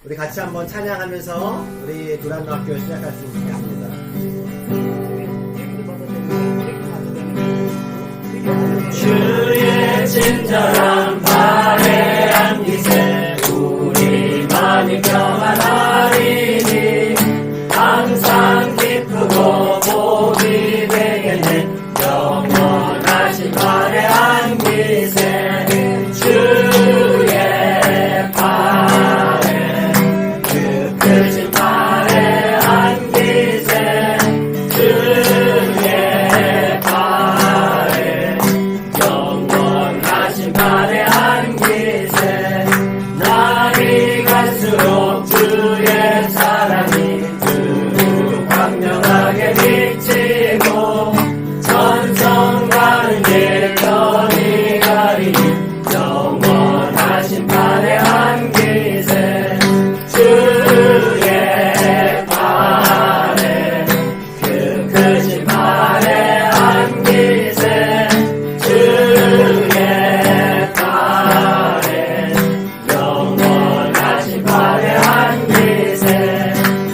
우리 같이 한번 찬양하면서 우리 두란노학교 시작할 수 있겠습니다. 주의 친절한 발에 안기세 우리만이 평안하리니 항상 기쁘고 복이 되겠네 영원하신 발에 안기세 주의 발에 그 크신 발에 안기세 주의 발에 영원하신 발에 안기세 날이 갈수록 주의 사랑이 쭉 광명하게 비치고 천성 가는 길 편히 가리니 영원하신 발에 안기세 주의 발에 그 크신 발에 안기세 주의 발에 영원하신 발에 안기세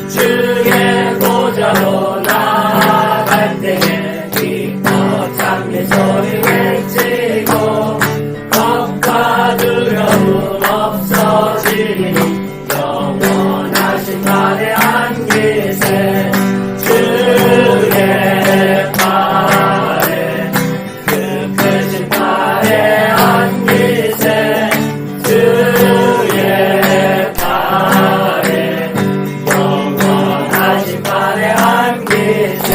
주의 보좌로 나아갈 때에 기뻐 찬미 소리 외치고 겁과 두려움 없어지리니 영원하신 발에 안기세 주의 발에 그 크신 발에 안기세 주의 발에 영원하신 발에 안기세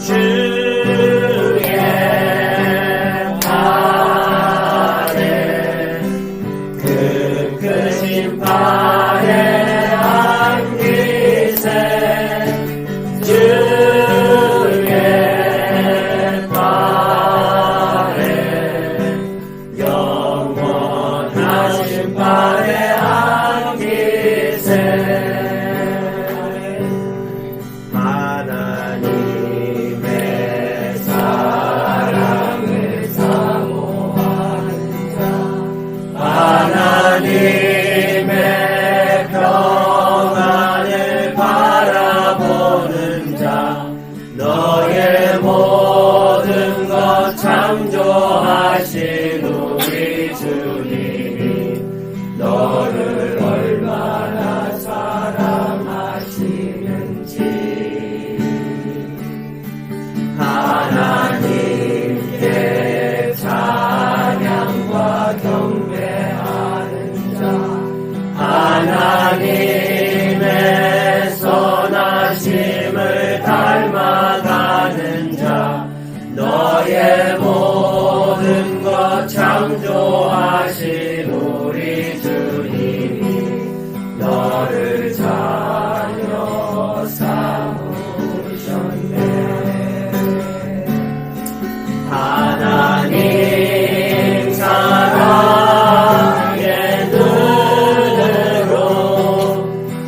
주의 발에 그 크신 발에 안기세 주의 발에 영원하신 발에 안기세 하나님의 사랑을 사모하는 자 하나님의 평안을 바라보는 자 너의 모든 것 창조하신 우리 주님이 너를 얼마나 사랑하시는지 하나님께 찬양과 경배하는 자 하나님의 선하심을 닮아가는 자 너의 모든 것 창조하신 우리 주님이 너를 자녀 삼으셨네 하나님 사랑의 눈으로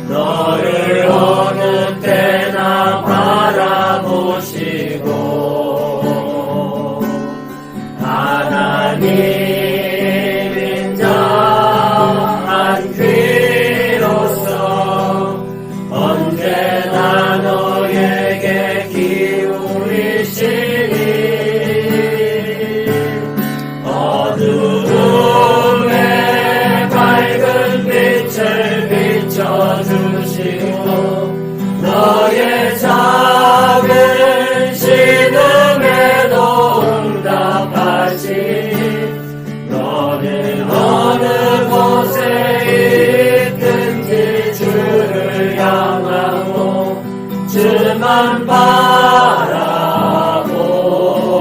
너를 어느 때나 바라보시고 하나님 인자한 귀로서 언제나 너에게 기울이시니 어두움에 밝은 빛을 비춰주시고 너의 작은 신음에도 응답하시니 너는 어느 곳에 있든지 주를 향하고 주만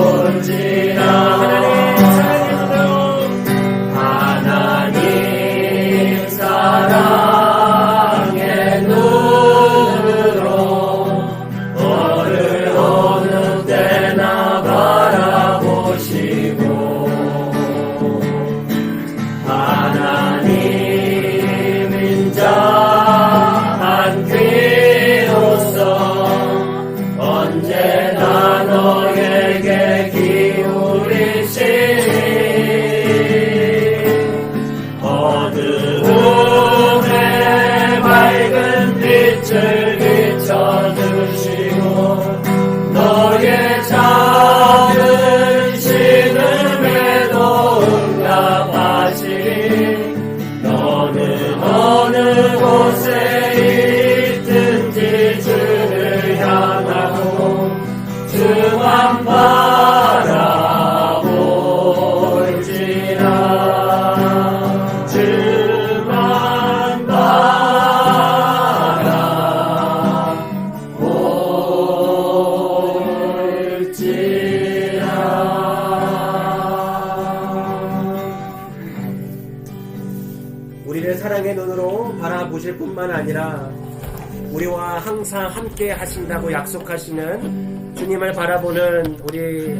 바라볼지라 하나님 사랑의 눈으로 너를 어느 때나 바라보시고 하나님 인자한 귀로서 우리를 사랑의 눈으로 바라보실 뿐만 아니라 우리와 항상 함께 하신다고 약속하시는 주님을 바라보는 우리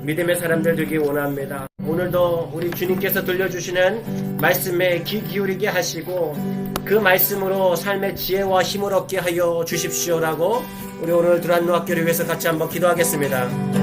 믿음의 사람들 되기 원합니다. 오늘도 우리 주님께서 들려주시는 말씀에 귀 기울이게 하시고 그 말씀으로 삶의 지혜와 힘을 얻게 하여 주십시오라고 우리 오늘 두란노 학교를 위해서 같이 한번 기도하겠습니다.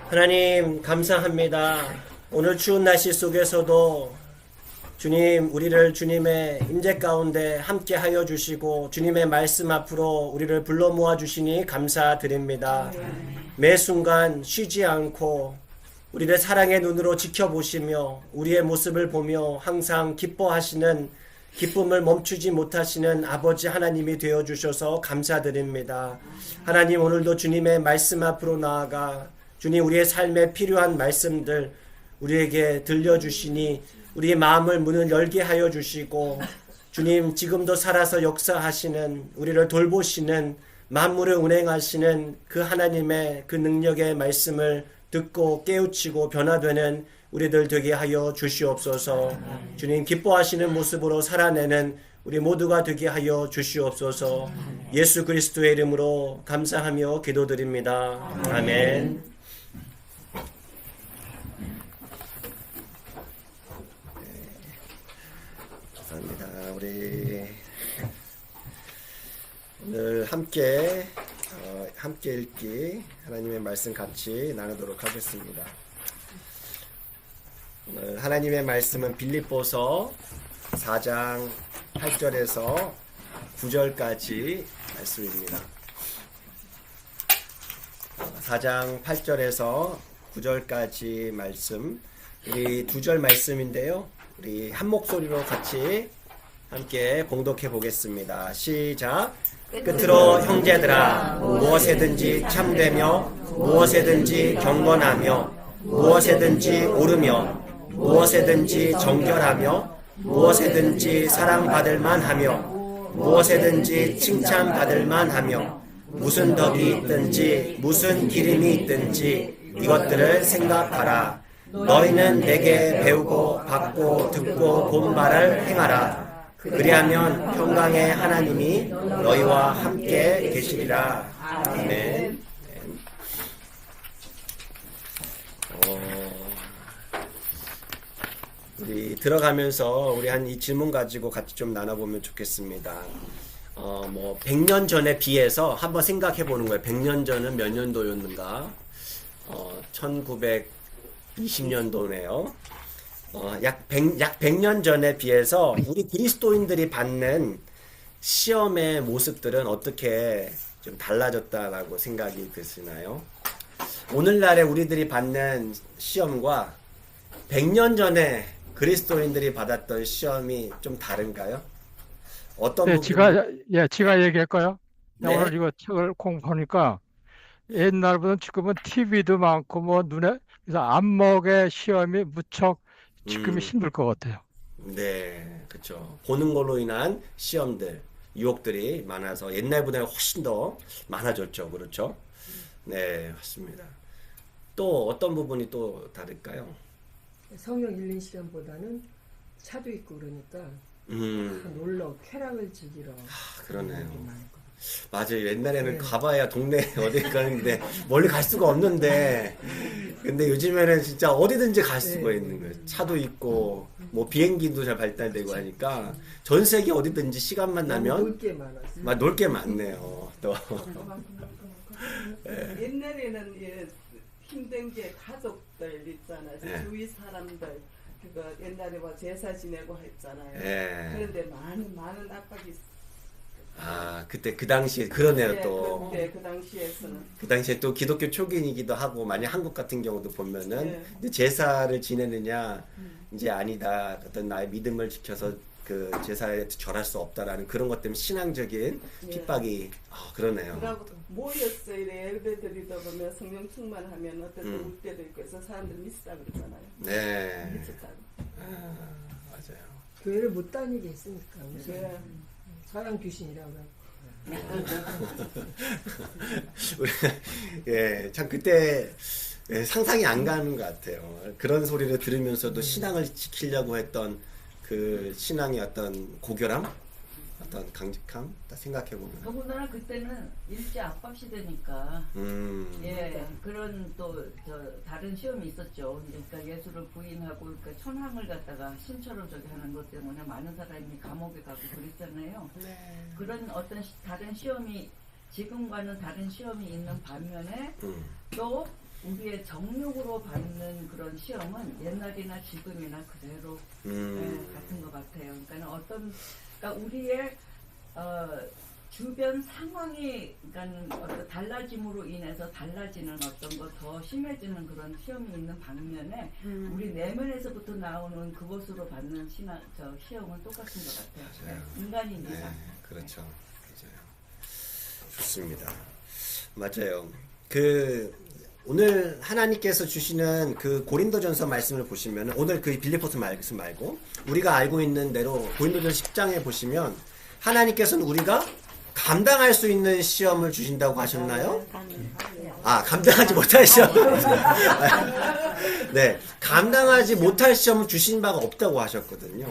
하나님 감사합니다. 오늘 추운 날씨 속에서도 주님 우리를 주님의 임재 가운데 함께 하여 주시고 주님의 말씀 앞으로 우리를 불러 모아 주시니 감사드립니다. 매 순간 쉬지 않고 우리를 사랑의 눈으로 지켜보시며 우리의 모습을 보며 항상 기뻐하시는 기쁨을 멈추지 못하시는 아버지 하나님이 되어주셔서 감사드립니다. 하나님 오늘도 주님의 말씀 앞으로 나아가 주님 우리의 삶에 필요한 말씀들 우리에게 들려주시니 우리의 마음을 문을 열게 하여 주시고 주님 지금도 살아서 역사하시는 우리를 돌보시는 만물을 운행하시는 그 하나님의 그 능력의 말씀을 듣고 깨우치고 변화되는 우리들 되게 하여 주시옵소서. 주님 기뻐하시는 모습으로 살아내는 우리 모두가 되게 하여 주시옵소서. 예수 그리스도의 이름으로 감사하며 기도드립니다. 아멘. 감사합니다. 우리 오늘 함께 읽기 하나님의 말씀 같이 나누도록 하겠습니다. 오늘 하나님의 말씀은 빌립보서 4장 8절에서 9절까지 말씀입니다. 4장 8절에서 9절까지 말씀, 우리 2절 말씀인데요. 우리 한 목소리로 같이 함께 봉독해 보겠습니다. 시작. 끝으로 형제들아 무엇에든지 참되며 무엇에든지 경건하며 무엇에든지 옳으며 무엇에든지 정결하며 무엇에든지 사랑받을 만하며 무엇에든지 칭찬받을 만하며 무슨 덕이 있든지 무슨 기림이 있든지 이것들을 생각하라. 너희는 내게 배우고 받고 듣고 본 바를 행하라. 그리하면 평강의 하나님이 너희와 함께 계시리라. 아멘. 우리 들어가면서 우리 한 이 질문 가지고 같이 좀 나눠보면 좋겠습니다. 100년 전에 비해서 한번 생각해 보는 거예요. 100년 전은 몇 년도였는가? 1920년도네요. 약 100년 전에 비해서 우리 그리스도인들이 받는 시험의 모습들은 어떻게 좀 달라졌다라고 생각이 드시나요? 오늘날에 우리들이 받는 시험과 100년 전에 그리스도인들이 받았던 시험이 좀 다른가요? 어떤 네, 부분이? 제가 얘기할까요? 네. 오늘 이거 책을 공부하니까 옛날보다는 지금은 TV도 많고 그래서 안목의 시험이 무척 지금이 힘들 것 같아요. 네, 그렇죠. 보는 걸로 인한 시험들, 유혹들이 많아서 옛날보다는 훨씬 더 많아졌죠. 그렇죠? 네, 맞습니다. 또 어떤 부분이 또 다를까요? 성경 읽는 시간보다는 차도 있고 그러니까 놀러 쾌락을 즐기러 그러네요. 가는 게 많을 것 맞아요. 옛날에는 네. 가봐야 동네 어디 가는데 멀리 갈 수가 없는데 근데 요즘에는 진짜 어디든지 갈 수가 네. 있는 거예요. 차도 있고 뭐 비행기도 잘 발달되고 하니까 전 세계 어디든지 시간만 나면 놀게 많았어요. 막 놀 게 많네요. 또 옛날에는 힘든 게 가족들 있잖아요. 예. 주위 사람들 그거 옛날에 뭐 제사 지내고 했잖아요. 예. 그런데 많은 압박이 그때 그 당시에 그러네요. 예, 또 그 당시에서는 그 당시에 또 기독교 초기이기도 하고 만약 한국 같은 경우도 보면은 네. 이제 제사를 지내느냐 이제 아니다 어떤 나의 믿음을 지켜서 그 제사에 절할 수 없다라는 그런 것 때문에 신앙적인 예. 핍박이 그러네요. 그러고 모였어 이래 예배드리다 보면 성령 충만하면 어떨 때 음. 울 때도 있고 해서 사람들 미치다 그러잖아요. 네. 미쳤다고. 맞아요. 교회를 못 다니게 했으니까. 우선. 예. 서양 귀신이라고. 예, 참 그때 상상이 안 가는 것 같아요. 그런 소리를 들으면서도 신앙을 지키려고 했던 그 신앙의 어떤 고결함, 어떤 강직함, 딱 생각해 보면, 더군다나 그때는 일제 압박 시대니까 예 그런 또 다른 시험이 있었죠. 그러니까 예수를 부인하고 그러니까 천황을 갖다가 신처럼 저기 하는 것 때문에 많은 사람이 감옥에 가고 그랬잖아요. 그런 어떤 다른 시험이 지금과는 다른 시험이 있는 반면에 또 우리의 정욕으로 받는 그런 시험은 옛날이나 지금이나 그대로 같은 것 같아요. 그러니까 우리의 주변 상황이 그러니까 어떤 달라짐으로 인해서 달라지는 어떤 것 더 심해지는 그런 시험이 있는 반면에 우리 내면에서부터 나오는 그것으로 받는 시험은 똑같은 것 같아요. 맞아요. 인간이니까. 네, 그렇죠. 맞아요. 좋습니다. 맞아요. 오늘 하나님께서 주시는 그 고린도전서 말씀을 보시면 오늘 그 빌립보서 말씀 말고 우리가 알고 있는 대로 고린도전서 10장에 보시면 하나님께서는 우리가 감당할 수 있는 시험을 주신다고 하셨나요? 감당하지 못할 시험. 네, 감당하지 못할 시험을 주신 바가 없다고 하셨거든요.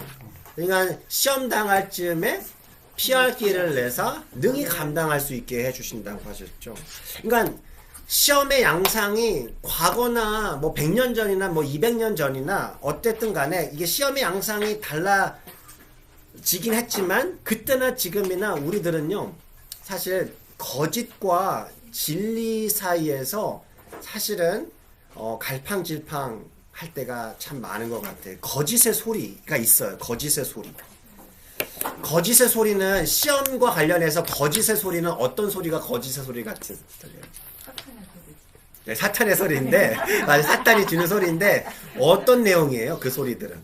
그러니까 시험 당할 즈음에 피할 길을 내서 능히 감당할 수 있게 해주신다고 하셨죠. 그러니까 시험의 양상이 과거나 뭐 100년 전이나 뭐 200년 전이나 어쨌든 간에 이게 시험의 양상이 달라지긴 했지만 그때나 지금이나 우리들은요 사실 거짓과 진리 사이에서 사실은 갈팡질팡 할 때가 참 많은 것 같아요. 거짓의 소리가 있어요. 거짓의 소리. 거짓의 소리는 시험과 관련해서 거짓의 소리는 어떤 소리가 거짓의 소리 같은 소리예요? 네, 사탄의 소리인데, 사탄이 주는 소리인데, 어떤 내용이에요, 그 소리들은?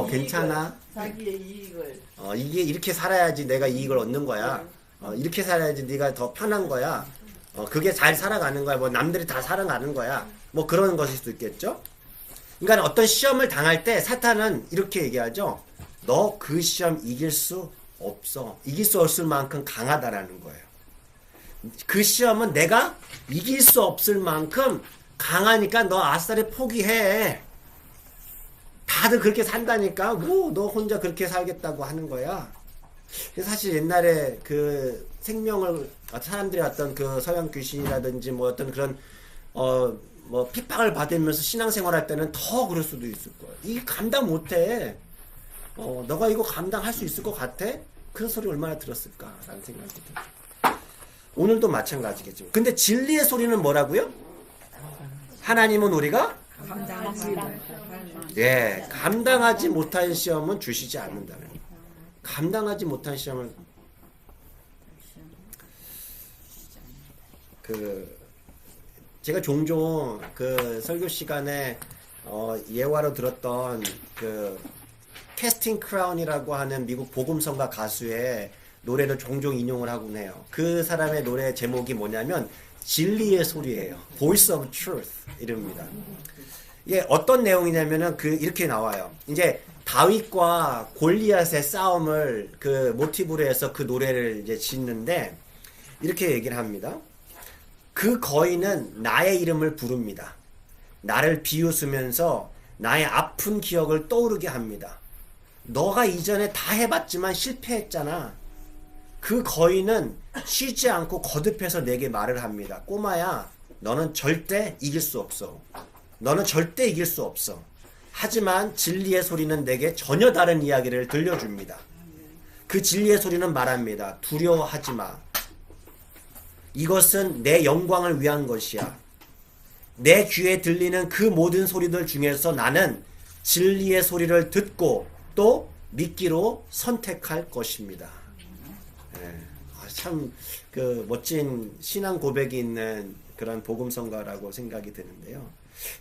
괜찮아. 자기의 이익을 이게 이렇게 살아야지 내가 이익을 얻는 거야. 이렇게 살아야지 네가 더 편한 거야. 그게 잘 살아가는 거야. 뭐 남들이 다 살아가는 거야. 뭐 그런 것일 수도 있겠죠? 그러니까 어떤 시험을 당할 때 사탄은 이렇게 얘기하죠. 너 그 시험 이길 수 없어. 이길 수 없을 만큼 강하다라는 거예요. 그 시험은 내가 이길 수 없을 만큼 강하니까 너 아싸리 포기해. 다들 그렇게 산다니까 너 혼자 그렇게 살겠다고 하는 거야. 사실 옛날에 그 생명을 사람들이 어떤 그 서양 귀신이라든지 뭐 어떤 그런 뭐 핍박을 받으면서 신앙생활할 때는 더 그럴 수도 있을 거야. 이게 감당 못해. 너가 이거 감당할 수 있을 것 같아? 그런 소리 얼마나 들었을까라는 생각이 들어요. 오늘도 마찬가지겠죠. 근데 진리의 소리는 뭐라고요? 하나님은 우리가 감당하지 못할 시험은 주시지 않는다는 거예요. 감당하지 못한 시험을 제가 종종 그 설교 시간에 예화로 들었던 그 캐스팅 크라운이라고 하는 미국 복음성가 가수의 노래를 종종 인용을 하곤 해요. 그 사람의 노래 제목이 뭐냐면 진리의 소리예요. Voice of Truth 이름입니다. 이게 어떤 내용이냐면은 이렇게 나와요. 이제 다윗과 골리앗의 싸움을 그 모티브로 해서 그 노래를 이제 짓는데 이렇게 얘기를 합니다. 그 거인은 나의 이름을 부릅니다. 나를 비웃으면서 나의 아픈 기억을 떠오르게 합니다. 너가 이전에 다 해봤지만 실패했잖아. 그 거인은 쉬지 않고 거듭해서 내게 말을 합니다. 꼬마야, 너는 절대 이길 수 없어. 너는 절대 이길 수 없어. 하지만 진리의 소리는 내게 전혀 다른 이야기를 들려줍니다. 그 진리의 소리는 말합니다. 두려워하지 마. 이것은 내 영광을 위한 것이야. 내 귀에 들리는 그 모든 소리들 중에서 나는 진리의 소리를 듣고 또 믿기로 선택할 것입니다. 네. 참 그 멋진 신앙 고백이 있는 그런 복음성가라고 생각이 드는데요.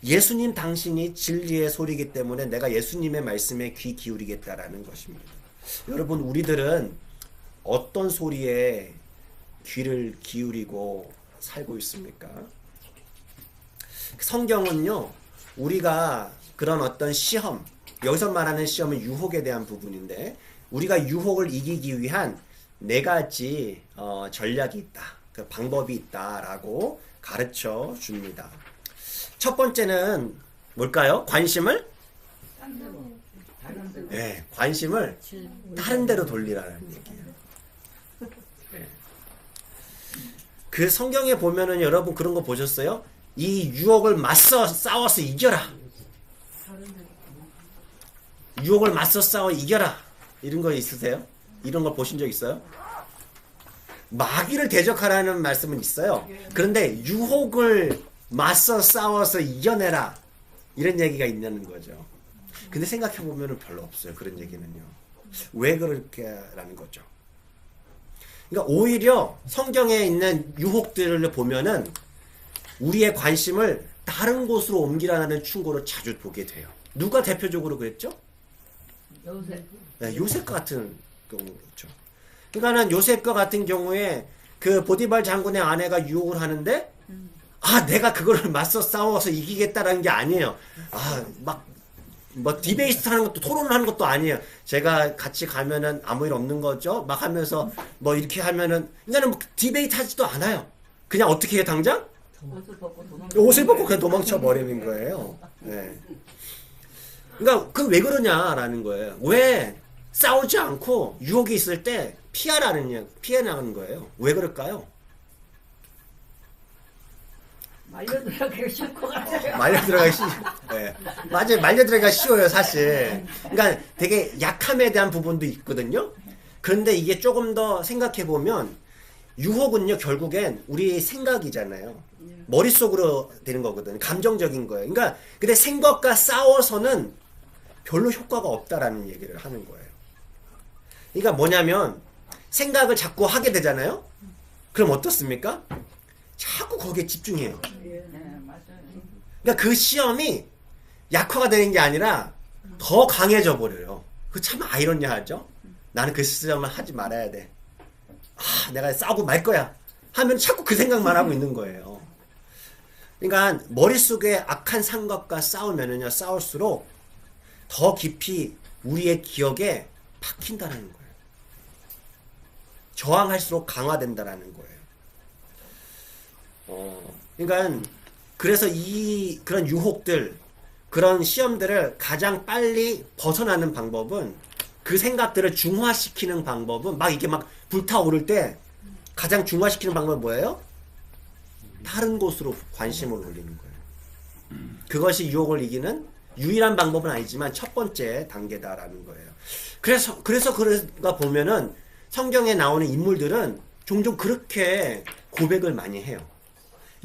예수님 당신이 진리의 소리이기 때문에 내가 예수님의 말씀에 귀 기울이겠다라는 것입니다. 여러분, 우리들은 어떤 소리에 귀를 기울이고 살고 있습니까? 성경은요, 우리가 그런 어떤 시험, 여기서 말하는 시험은 유혹에 대한 부분인데, 우리가 유혹을 이기기 위한 4가지 전략이 있다, 그 방법이 있다라고 가르쳐 줍니다. 첫 번째는 뭘까요? 관심을? 네, 관심을 다른 데로 돌리라는 얘기예요. 네. 그 성경에 보면은 여러분 그런 거 보셨어요? 이 유혹을 맞서 싸워서 이겨라. 유혹을 맞서 싸워 이겨라. 이런 거 있으세요? 이런 거 보신 적 있어요? 마귀를 대적하라는 말씀은 있어요. 그런데 유혹을 맞서 싸워서 이겨내라. 이런 얘기가 있냐는 거죠. 근데 생각해보면 별로 없어요. 그런 얘기는요. 왜 그렇게라는 거죠. 그러니까 오히려 성경에 있는 유혹들을 보면은 우리의 관심을 다른 곳으로 옮기라는 충고를 자주 보게 돼요. 누가 대표적으로 그랬죠? 요셉. 네, 요셉과 같은 경우죠. 그러니까는 요셉과 같은 경우에 그 보디발 장군의 아내가 유혹을 하는데, 내가 그거를 맞서 싸워서 이기겠다라는 게 아니에요. 뭐 디베이트 하는 것도, 토론을 하는 것도 아니에요. 제가 같이 가면은 아무 일 없는 거죠. 막 하면서 뭐 이렇게 하면은, 그러니까 뭐 디베이트 하지도 않아요. 그냥 어떻게 해요, 당장? 옷을 벗고 그냥 도망쳐 버리는 거예요. 네. 그러니까 그 왜 그러냐라는 거예요. 왜 싸우지 않고 유혹이 있을 때 피해나가는 거예요. 왜 그럴까요? 말려들어가기 싫을 것 같아요. 말려들어가기 네. 맞아요. 말려들어가기가 쉬워요, 사실. 그러니까 되게 약함에 대한 부분도 있거든요. 그런데 이게 조금 더 생각해보면 유혹은요, 결국엔 우리 생각이잖아요. 머릿속으로 되는 거거든. 감정적인 거예요. 그러니까 근데 생각과 싸워서는 별로 효과가 없다라는 얘기를 하는 거예요. 그러니까 뭐냐면 생각을 자꾸 하게 되잖아요. 그럼 어떻습니까? 자꾸 거기에 집중해요. 네, 맞아요. 그러니까 그 시험이 약화가 되는 게 아니라 더 강해져 버려요. 그 참 아이러니하죠? 나는 그 시험을 하지 말아야 돼. 내가 싸우고 말 거야. 하면 자꾸 그 생각만 하고 있는 거예요. 그러니까 머릿속에 악한 생각과 싸우면은요, 싸울수록 더 깊이 우리의 기억에 박힌다는 거예요. 저항할수록 강화된다라는 거예요. 그러니까 그래서 그런 유혹들, 그런 시험들을 가장 빨리 벗어나는 방법은, 그 생각들을 중화시키는 방법은, 이게 불타오를 때 가장 중화시키는 방법은 뭐예요? 다른 곳으로 관심을 올리는 거예요. 그것이 유혹을 이기는 유일한 방법은 아니지만 첫 번째 단계다라는 거예요. 그래서 그가 보면은 성경에 나오는 인물들은 종종 그렇게 고백을 많이 해요.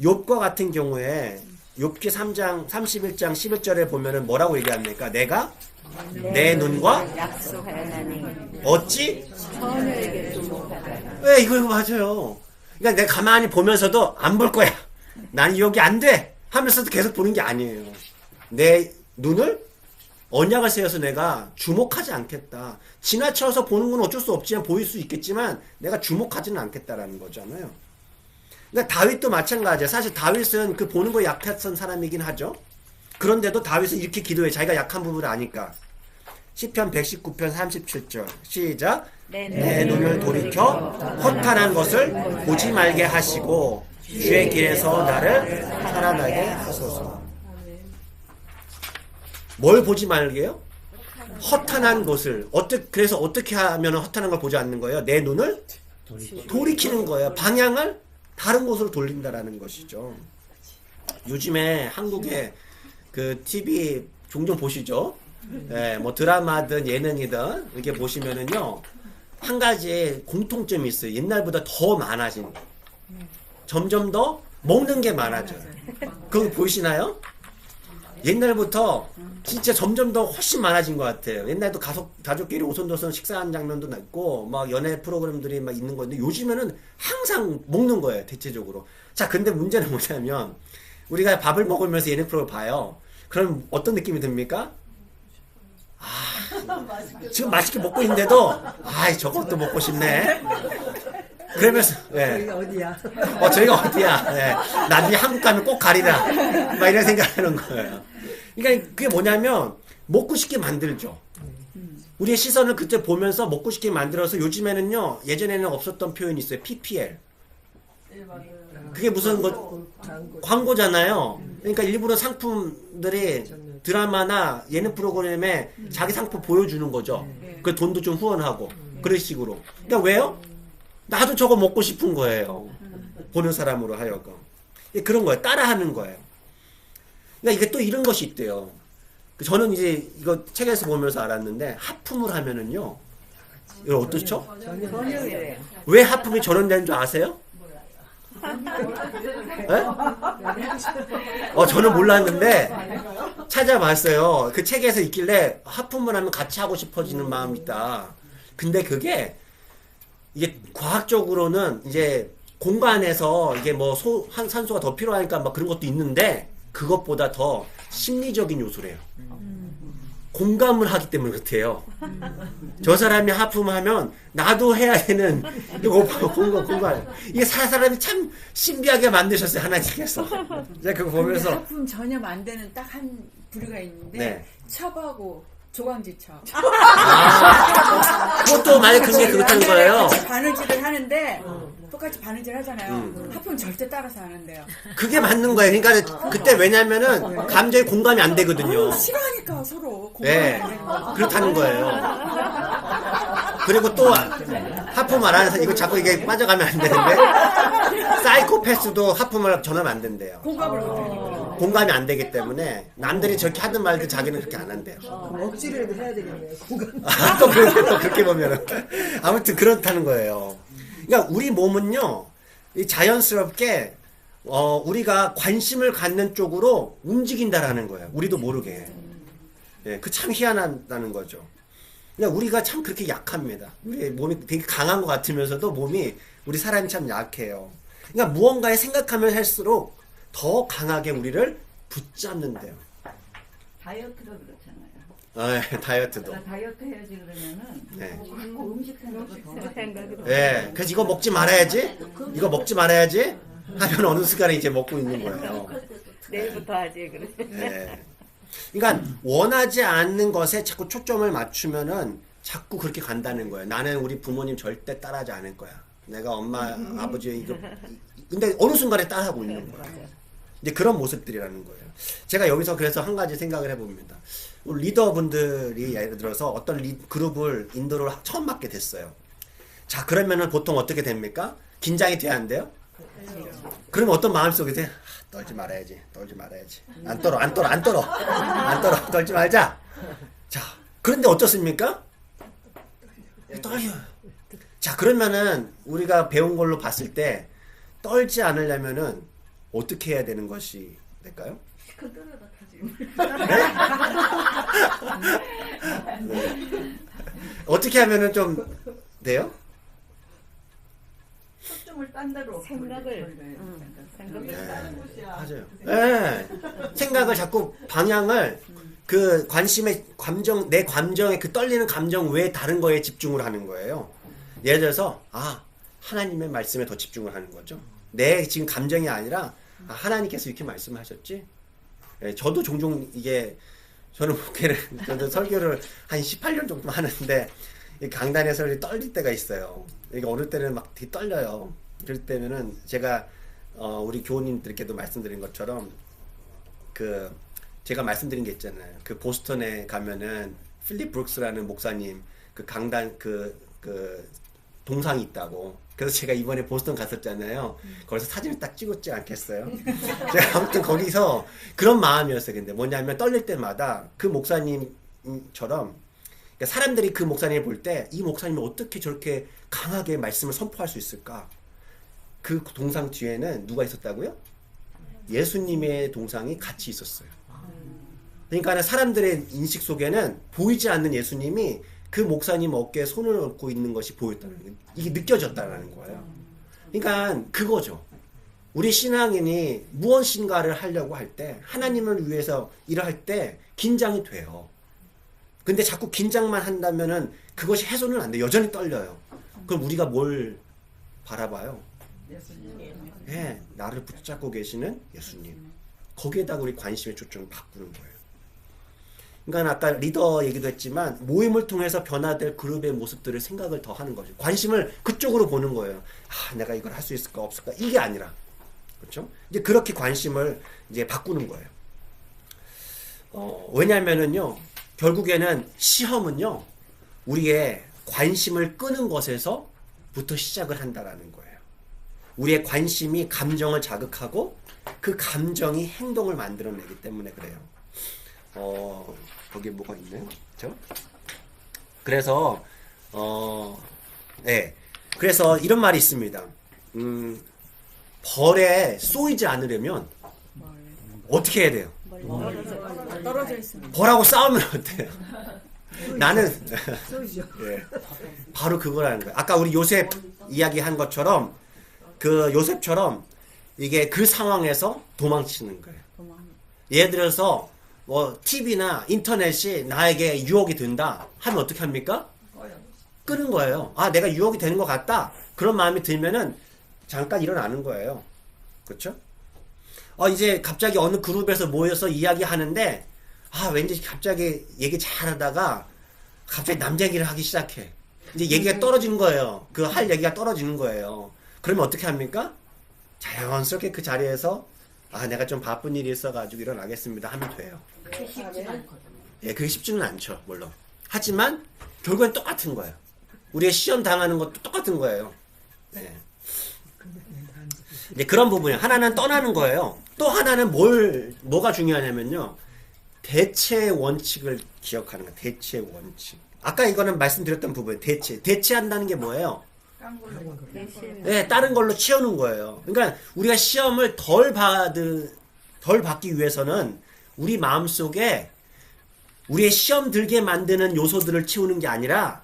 욥과 같은 경우에 욥기 3장 31장 11절에 보면은 뭐라고 얘기합니까? 내가 내 눈과 약속하나니 어찌? 처녀에게 주목하다. 왜 이거 맞아요. 그러니까 내가 가만히 보면서도 안 볼 거야. 난 유혹이 안 돼. 하면서도 계속 보는 게 아니에요. 내 눈을 언약을 세워서 내가 주목하지 않겠다. 지나쳐서 보는 건 어쩔 수 없지만 보일 수 있겠지만 내가 주목하지는 않겠다라는 거잖아요. 그러니까 다윗도 마찬가지예요. 사실 다윗은 그 보는 거 약했던 사람이긴 하죠. 그런데도 다윗은 이렇게 기도해. 자기가 약한 부분을 아니까. 시편 119편 37절 시작. 내 눈을 돌이켜 허탄한 것을 보지 말게 하시고 주의 길에서 나를 살아나게 하소서. 뭘 보지 말게요? 허탄한 것을. 그래서 어떻게 하면 허탄한 걸 보지 않는 거예요? 내 눈을 돌이키는 거예요. 방향을 다른 곳으로 돌린다라는 것이죠. 요즘에 한국에 그 TV 종종 보시죠? 예, 뭐 드라마든 예능이든 이렇게 보시면은요, 한 가지 공통점이 있어요. 옛날보다 더 많아진 거. 점점 더 먹는 게 많아져요. 그거 보이시나요? 옛날부터 진짜 점점 더 훨씬 많아진 것 같아요. 옛날에도 가족끼리 오손도손 식사하는 장면도 있고, 막 연애 프로그램들이 막 있는 건데, 요즘에는 항상 먹는 거예요, 대체적으로. 자, 근데 문제는 뭐냐면, 우리가 밥을 먹으면서 예능 프로를 봐요. 그럼 어떤 느낌이 듭니까? 지금 맛있게 먹고 있는데도, 저것도 먹고 싶네. 그러면서, 예. 여기가 어디야? 저희가 어디야? 예. 나중에 한국 가면 꼭 가리라. 막 이런 생각하는 거예요. 그러니까 그게 뭐냐면, 먹고 싶게 만들죠. 우리의 시선을 그때 보면서 먹고 싶게 만들어서 요즘에는요, 예전에는 없었던 표현이 있어요. PPL. 예, 맞아요. 그게 무슨 광고잖아요. 그러니까 일부러 상품들이 드라마나 예능 프로그램에 자기 상품 보여주는 거죠. 그 돈도 좀 후원하고 그런 식으로. 그러니까 왜요? 나도 저거 먹고 싶은 거예요. 보는 사람으로 하여금. 그런 거예요. 따라하는 거예요. 그러니까 이게 또 이런 것이 있대요. 저는 이제 이거 책에서 보면서 알았는데, 하품을 하면은요, 이거 어떻죠? 번역이래요. 왜 하품이 전염되는 줄 아세요? 네? 저는 몰랐는데 찾아봤어요. 그 책에서 있길래 하품을 하면 같이 하고 싶어지는 마음이 있다. 근데 그게 이게 과학적으로는 이제 공간에서 이게 뭐 산소가 더 필요하니까 막 그런 것도 있는데, 그것보다 더 심리적인 요소래요. 공감을 하기 때문에 그렇대요. 저 사람이 하품하면 나도 해야 되는 공감. 이게 사람이 참 신비하게 만드셨어요, 하나님께서. 제가 그거 보면서. 하품 전혀 안 되는 딱 한 부류가 있는데, 네. 첩하고 조광지첩. 그것도 만약 그게 그렇다는 거예요. 같이 바느질을 하는데 똑같이 바느질 하잖아요. 하품 절대 따라서 안 한대요. 그게 맞는 거예요. 그러니까 그때 왜냐면은 감정이 공감이 안 되거든요. 싫어하니까 서로 공감이 네, 안 되는 거죠. 그렇다는 거예요. 그리고 또 하품 안 하는 사람, 이거 자꾸 이게 빠져가면 안 되는데, 사이코패스도 하품을 전하면 안 된대요. 공감을 못 하니까. 공감이 안 되기 때문에 남들이 저렇게 하든 말든 자기는 그렇게 안 한대요. 억지로라도 해야 되겠네요. 공감. 또 그렇게 보면은 아무튼 그렇다는 거예요. 그러니까 우리 몸은요, 이 자연스럽게 우리가 관심을 갖는 쪽으로 움직인다라는 거예요. 우리도 모르게. 예, 그 참 희한하다는 거죠. 그냥 우리가 참 그렇게 약합니다. 우리 몸이 되게 강한 것 같으면서도 우리 사람이 참 약해요. 그러니까 무언가에 생각하면 할수록 더 강하게 우리를 붙잡는데요. 다이어트가 그렇잖아요. 다이어트도. 나 다이어트 해야지 그러면은 네. 자꾸 음식 생각을 더 예, 그래서 이거 먹지 말아야지, 이거 먹지 말아야지 하면 어느 순간에 이제 먹고 있는 거예요. 내일부터 하지 그래. 예. 그러니까 원하지 않는 것에 자꾸 초점을 맞추면은 자꾸 그렇게 간다는 거예요. 나는 우리 부모님 절대 따라하지 않을 거야. 내가 엄마, 아버지 이거. 근데 어느 순간에 따라하고 있는 거예요. 이제 그런 모습들이라는 거예요. 제가 여기서 그래서 한 가지 생각을 해봅니다. 우리 리더분들이 예를 들어서 어떤 그룹을 인도를 처음 맡게 됐어요. 자, 그러면은 보통 어떻게 됩니까? 긴장이 돼야 안 돼요? 그러면 어떤 마음속에 돼? 떨지 말아야지. 안 떨어. 떨지 말자. 자, 그런데 어떻습니까? 떨려요. 자, 그러면은 우리가 배운 걸로 봤을 때 떨지 않으려면은 어떻게 해야 되는 것이 될까요? 네. 어떻게 하면은 좀 돼요? 초점을 딴 데로 생각을 네, 맞아요. 네. 생각을 자꾸 방향을 그 관심의 감정, 내 감정의 그 떨리는 감정 외에 다른 거에 집중을 하는 거예요. 예를 들어서 하나님의 말씀에 더 집중을 하는 거죠. 내 지금 감정이 아니라 하나님께서 이렇게 말씀하셨지. 예, 저도 종종 저는 목회를 저도 설교를 한 18년 정도 하는데 이 강단에서 떨릴 때가 있어요. 그러니까 어느 때는 막 되게 떨려요. 그럴 때면은 제가 우리 교우님들께도 말씀드린 것처럼 제가 말씀드린 게 있잖아요. 그 보스턴에 가면은 필립 브룩스라는 목사님 그 강단 그 동상이 있다고. 그래서 제가 이번에 보스턴 갔었잖아요. 거기서 사진을 딱 찍었지 않겠어요? 제가 아무튼 거기서 그런 마음이었어요. 근데 뭐냐면 떨릴 때마다 그 목사님처럼 그러니까 사람들이 그 목사님을 볼 때 이 목사님이 어떻게 저렇게 강하게 말씀을 선포할 수 있을까? 그 동상 뒤에는 누가 있었다고요? 예수님의 동상이 같이 있었어요. 그러니까 사람들의 인식 속에는 보이지 않는 예수님이 그 목사님 어깨에 손을 얹고 있는 것이 보였다는 거예요. 이게 느껴졌다는 거예요. 그러니까 그거죠. 우리 신앙인이 무엇인가를 하려고 할 때, 하나님을 위해서 일을 할 때 긴장이 돼요. 근데 자꾸 긴장만 한다면은 그것이 해소는 안 돼요. 여전히 떨려요. 그럼 우리가 뭘 바라봐요? 네, 나를 붙잡고 계시는 예수님. 거기에다가 우리 관심의 초점을 바꾸는 거예요. 그러니까 아까 리더 얘기도 했지만 모임을 통해서 변화될 그룹의 모습들을 생각을 더 하는 거죠. 관심을 그쪽으로 보는 거예요. 아, 내가 이걸 할 수 있을까 없을까 이게 아니라, 그렇죠? 이제 그렇게 관심을 이제 바꾸는 거예요. 왜냐하면은요, 결국에는 시험은요, 우리의 관심을 끄는 것에서부터 시작을 한다라는 거예요. 우리의 관심이 감정을 자극하고 그 감정이 행동을 만들어내기 때문에 그래요. 거기에 뭐가 있나요? 그렇죠? 그래서 네. 그래서 이런 말이 있습니다. 벌에 쏘이지 않으려면 어떻게 해야 돼요? 떨어져 있습니다. 벌하고 싸우면 어때요? 나는 쏘이죠. 예, 바로 그거라는 거예요. 아까 우리 요셉 이야기한 것처럼 그 요셉처럼 이게 그 상황에서 도망치는 거예요. 예를 들어서 뭐 TV나 인터넷이 나에게 유혹이 된다 하면 어떻게 합니까? 끄는 거예요. 아, 내가 유혹이 되는 것 같다. 그런 마음이 들면은 잠깐 일어나는 거예요. 그렇죠? 이제 갑자기 어느 그룹에서 모여서 이야기하는데 왠지 갑자기 얘기 잘하다가 갑자기 남자 얘기를 하기 시작해. 이제 얘기가 떨어지는 거예요. 그 할 얘기가 떨어지는 거예요. 그러면 어떻게 합니까? 자연스럽게 그 자리에서 내가 좀 바쁜 일이 있어가지고 일어나겠습니다 하면 돼요. 예, 그게 쉽지는 않죠, 물론. 하지만 결국엔 똑같은 거예요. 우리의 시험 당하는 것도 똑같은 거예요. 네. 이제 그런 부분이에요. 하나는 떠나는 거예요. 또 하나는 뭐가 중요하냐면요, 대체 원칙을 기억하는 거예요. 대체 원칙. 아까 이거는 말씀드렸던 부분이에요. 대체한다는 게 뭐예요? 네, 다른 걸로 채우는 거예요. 그러니까 우리가 시험을 덜 받기 위해서는 우리 마음속에 우리의 시험 들게 만드는 요소들을 채우는 게 아니라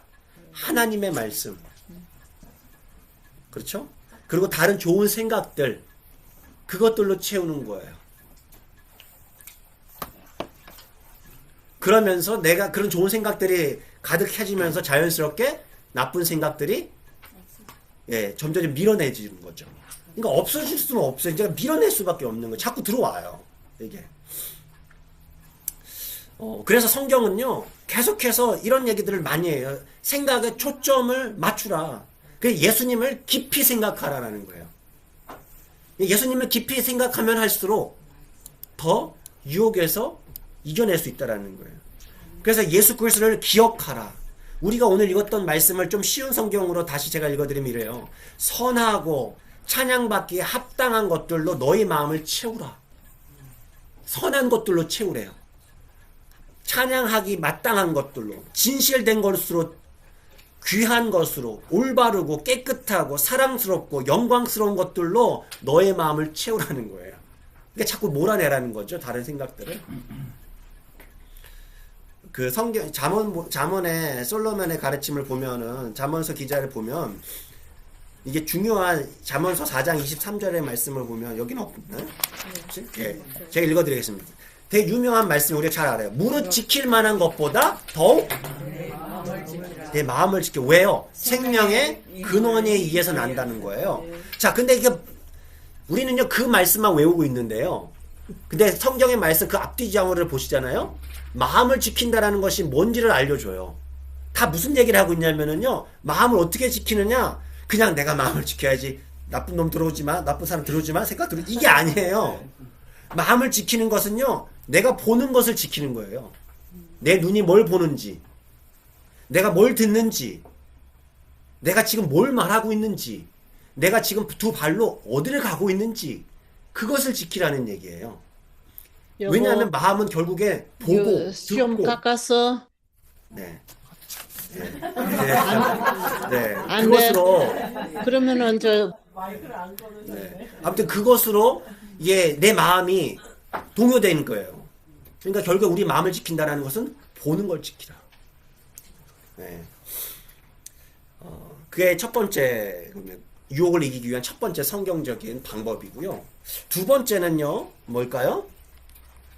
하나님의 말씀, 그렇죠? 그리고 다른 좋은 생각들, 그것들로 채우는 거예요. 그러면서 내가 그런 좋은 생각들이 가득해지면서 자연스럽게 나쁜 생각들이 점점 밀어내지는 거죠. 그러니까 없어질 수는 없어요. 이제 밀어낼 수밖에 없는 거예요. 자꾸 들어와요, 이게. 그래서 성경은요, 계속해서 이런 얘기들을 많이 해요. 생각에 초점을 맞추라. 그래서 예수님을 깊이 생각하라는 거예요. 예수님을 깊이 생각하면 할수록 더 유혹에서 이겨낼 수 있다라는 거예요. 그래서 예수 그리스도를 기억하라. 우리가 오늘 읽었던 말씀을 좀 쉬운 성경으로 다시 제가 읽어드리면 이래요. 선하고 찬양받기에 합당한 것들로 너희 마음을 채우라. 선한 것들로 채우래요. 찬양하기 마땅한 것들로, 진실된 것으로, 귀한 것으로, 올바르고 깨끗하고 사랑스럽고 영광스러운 것들로 너의 마음을 채우라는 거예요. 그러니까 자꾸 몰아내라는 거죠, 다른 생각들을. 그 성경 잠언의 솔로몬의 가르침을 보면은, 잠언서 기자를 보면 이게 중요한 잠언서 4장 23절의 말씀을 보면 여기는 없나요? 네. 제가 읽어드리겠습니다. 되게 유명한 말씀 우리가 잘 알아요. 무릇 지킬 만한 것보다 더욱 내 마음을 지켜. 왜요? 생명의 근원에 의해서 난다는 거예요. 자, 근데 이게 우리는요 그 말씀만 외우고 있는데요. 근데 성경의 말씀 그 앞뒤 장어를 보시잖아요. 마음을 지킨다라는 것이 뭔지를 알려줘요. 다 무슨 얘기를 하고 있냐면은요, 마음을 어떻게 지키느냐? 그냥 내가 마음을 지켜야지. 나쁜 놈 들어오지 마, 나쁜 사람 들어오지 마, 생각 들어, 이게 아니에요. 마음을 지키는 것은요, 내가 보는 것을 지키는 거예요. 내 눈이 뭘 보는지, 내가 뭘 듣는지, 내가 지금 뭘 말하고 있는지, 내가 지금 두 발로 어디를 가고 있는지 그것을 지키라는 얘기예요. 왜냐하면 마음은 결국에 보고 수염 듣고 깎았어? 네. 네. 네. 안 그것으로 그러면은 네. 아무튼 그것으로 내 마음이 동요되는 거예요. 그러니까 결국 우리 마음을 지킨다는 것은 보는 걸 지키라. 네. 그게 첫 번째 유혹을 이기기 위한 첫 번째 성경적인 방법이고요. 두 번째는요, 뭘까요?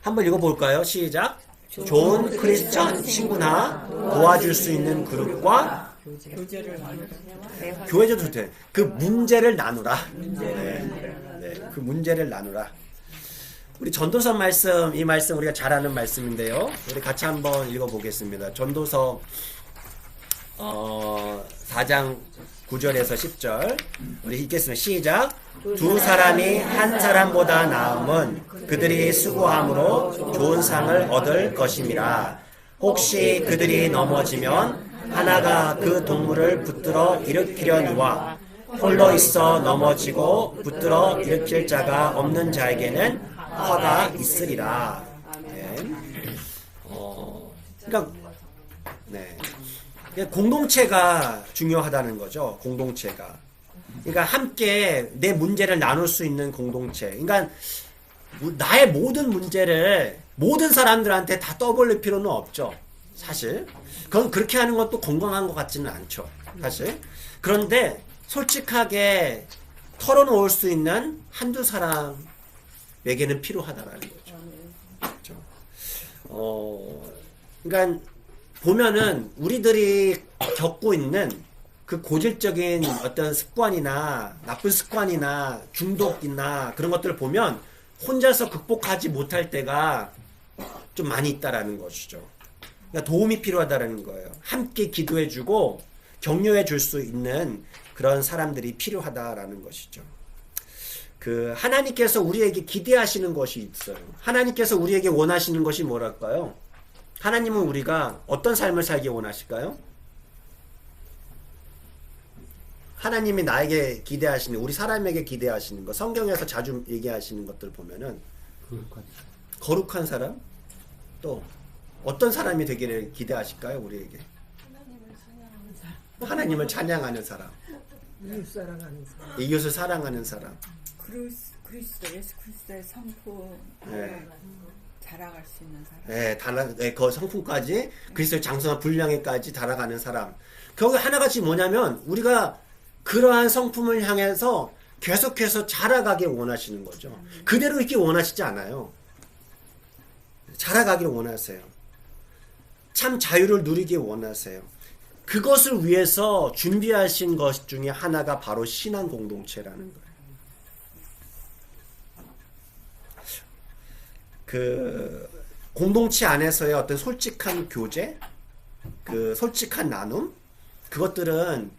한번 읽어볼까요? 시작. 좋은 크리스천 친구나 도와줄 수 있는 그룹과 교제도 돼. 그 문제를 나누라. 네, 그 문제를 나누라. 우리 전도서 말씀, 이 말씀 우리가 잘 아는 말씀인데요. 우리 같이 한번 읽어보겠습니다. 전도서 4장 9절에서 10절 우리 읽겠습니다. 시작. 두 사람이 한 사람보다 나음은 그들이 수고함으로 좋은 상을 얻을 것임이라. 혹시 그들이 넘어지면 하나가 그 동물을 붙들어 일으키려니와 홀로 있어 넘어지고 붙들어 일으킬 자가 없는 자에게는 화가 있으리라. 네. 그러니까 네. 공동체가 중요하다는 거죠. 공동체가. 그러니까 함께 내 문제를 나눌 수 있는 공동체. 그러니까 나의 모든 문제를 모든 사람들한테 다 떠벌릴 필요는 없죠. 사실. 그건 그렇게 하는 것도 건강한 것 같지는 않죠. 사실. 그런데 솔직하게 털어놓을 수 있는 한두 사람에게는 필요하다라는 거죠. 그렇죠? 그러니까 보면은 우리들이 겪고 있는 그 고질적인 어떤 습관이나 나쁜 습관이나 중독이나 그런 것들을 보면 혼자서 극복하지 못할 때가 좀 많이 있다라는 것이죠. 그러니까 도움이 필요하다라는 거예요. 함께 기도해주고 격려해줄 수 있는 그런 사람들이 필요하다라는 것이죠. 그 하나님께서 우리에게 기대하시는 것이 있어요. 하나님께서 우리에게 원하시는 것이 뭐랄까요? 하나님은 우리가 어떤 삶을 살기 원하실까요? 하나님이 나에게 기대하시는, 우리 사람에게 기대하시는 것, 성경에서 자주 얘기하시는 것들 보면은 거룩한 사람? 또 어떤 사람이 되기를 기대하실까요? 우리에게 하나님을 찬양하는 사람, 이웃 사랑하는 사람. 이웃을 사랑하는 사람. 그리스도 예수 그리스도의 성품 네. 자라갈 수 있는 사람. 그 성품까지 그리스도의 장성한 분량에까지 달아가는 사람. 결국 하나같이 뭐냐면 우리가 그러한 성품을 향해서 계속해서 자라가길 원하시는 거죠. 그대로 있기 원하시지 않아요. 자라가길 원하세요. 참 자유를 누리기 원하세요. 그것을 위해서 준비하신 것 중에 하나가 바로 신앙 공동체라는 거예요. 그 공동체 안에서의 어떤 솔직한 교제, 그 솔직한 나눔, 그것들은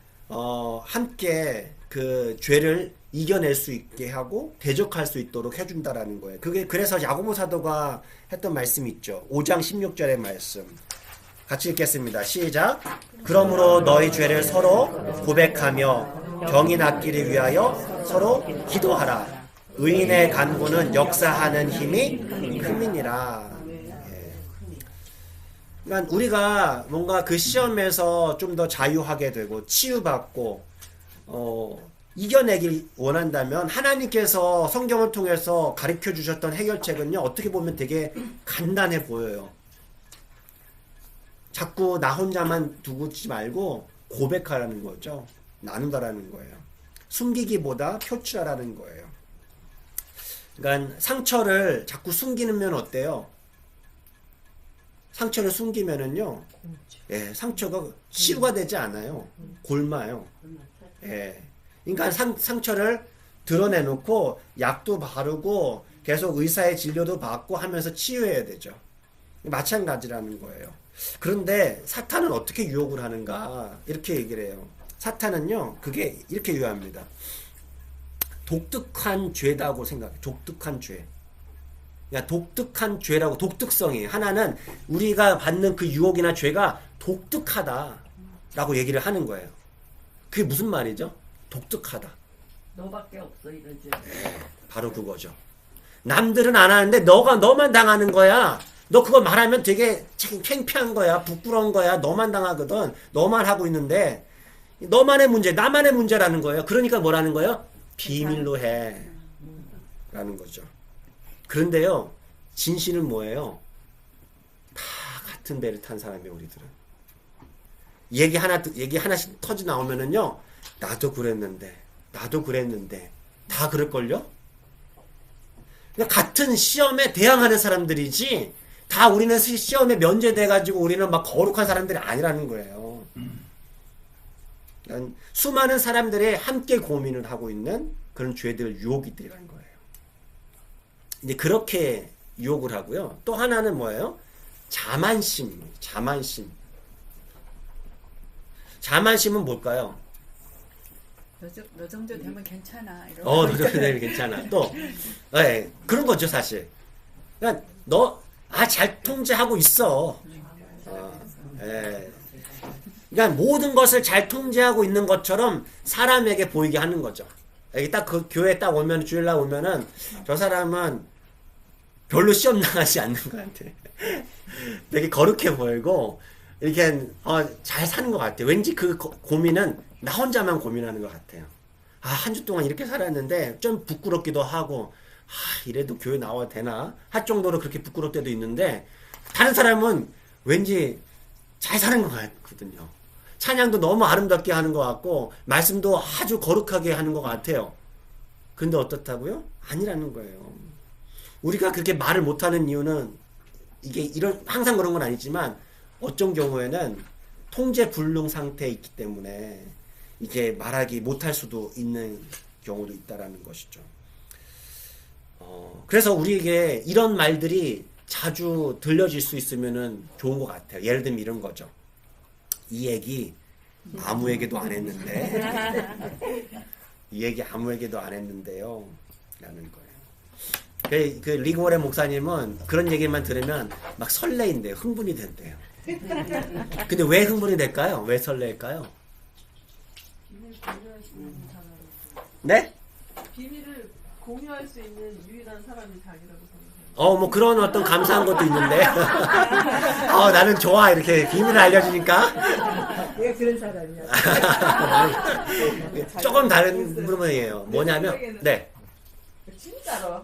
함께 그 죄를 이겨낼 수 있게 하고 대적할 수 있도록 해준다라는 거예요. 그게 그래서 야고보 사도가 했던 말씀이 있죠. 5장 16절의 말씀. 같이 읽겠습니다. 시작. 그러므로 너희 죄를 서로 고백하며 병이 낫기를 위하여 서로 기도하라. 의인의 간구는 역사하는 힘이 큼이니라. 그러니까 우리가 뭔가 그 시험에서 좀 더 자유하게 되고 치유받고 이겨내길 원한다면 하나님께서 성경을 통해서 가르쳐 주셨던 해결책은요, 어떻게 보면 되게 간단해 보여요. 자꾸 나 혼자만 두지 말고 고백하라는 거죠. 나눈다라는 거예요. 숨기기보다 표출하라는 거예요. 그러니까 상처를 자꾸 숨기면 어때요? 상처를 숨기면은요, 상처가 치유가 되지 않아요. 골마요. 그러니까 상처를 드러내놓고 약도 바르고 계속 의사의 진료도 받고 하면서 치유해야 되죠. 마찬가지라는 거예요. 그런데 사탄은 어떻게 유혹을 하는가? 이렇게 얘기를 해요. 사탄은요, 그게 이렇게 유효합니다. 독특한 죄다고 생각해. 독특한 죄. 독특한 죄라고, 독특성이. 하나는 우리가 받는 그 유혹이나 죄가 독특하다라고 얘기를 하는 거예요. 그게 무슨 말이죠? 독특하다. 너밖에 없어 이러지. 바로 그거죠. 남들은 안 하는데 너만 당하는 거야. 너 그거 말하면 되게 창피한 거야. 부끄러운 거야. 너만 당하거든. 너만 하고 있는데 너만의 문제, 나만의 문제라는 거예요. 그러니까 뭐라는 거예요? 비밀로 해. 라는 거죠. 그런데요, 진실은 뭐예요? 다 같은 배를 탄 사람이에요, 우리들은. 얘기 하나씩 터져 나오면은요, 나도 그랬는데, 다 그럴걸요? 그냥 같은 시험에 대항하는 사람들이지, 다 우리는 시험에 면제돼가지고 우리는 막 거룩한 사람들이 아니라는 거예요. 수많은 사람들이 함께 고민을 하고 있는 그런 죄들 유혹이들이라는 거예요. 이제 그렇게 유혹을 하고요. 또 하나는 뭐예요? 자만심은 뭘까요? 너 정도 되면 괜찮아. 이런 너 정도 되면 괜찮아. 또, 네, 그런 거죠, 사실. 그러니까 잘 통제하고 있어. 예. 그러니까 모든 것을 잘 통제하고 있는 것처럼 사람에게 보이게 하는 거죠. 여기 딱 그 교회 딱 오면, 주일날 오면은 저 사람은 별로 시험 나가지 않는 것 같아. 되게 거룩해 보이고, 이렇게, 잘 사는 것 같아. 왠지 그 고민은 나 혼자만 고민하는 것 같아요. 한 주 동안 이렇게 살았는데 좀 부끄럽기도 하고, 이래도 교회 나와도 되나? 할 정도로 그렇게 부끄러울 때도 있는데, 다른 사람은 왠지 잘 사는 것 같거든요. 찬양도 너무 아름답게 하는 것 같고, 말씀도 아주 거룩하게 하는 것 같아요. 근데 어떻다고요? 아니라는 거예요. 우리가 그렇게 말을 못하는 이유는, 항상 그런 건 아니지만, 어떤 경우에는 통제 불능 상태에 있기 때문에, 이게 말하기 못할 수도 있는 경우도 있다라는 것이죠. 그래서 우리에게 이런 말들이 자주 들려질 수 있으면은 좋은 것 같아요. 예를 들면 이런 거죠. 이 얘기 아무에게도 안 했는데, 이 얘기 아무에게도 안 했는데요. 라는 거예요. 그 리고레 목사님은 그런 얘기만 들으면 막 설레인대요. 흥분이 된대요. 근데 왜 흥분이 될까요? 왜 설레일까요? 네? 비밀을 공유할 수 있는 유일한 사람이 자기라고 생각해요. 뭐 그런 어떤 감사한 것도 있는데. 나는 좋아. 이렇게 비밀을 알려주니까. 내가 그런 사람이야. 조금 다른 부분이에요. 뭐냐면, 네. 진짜로.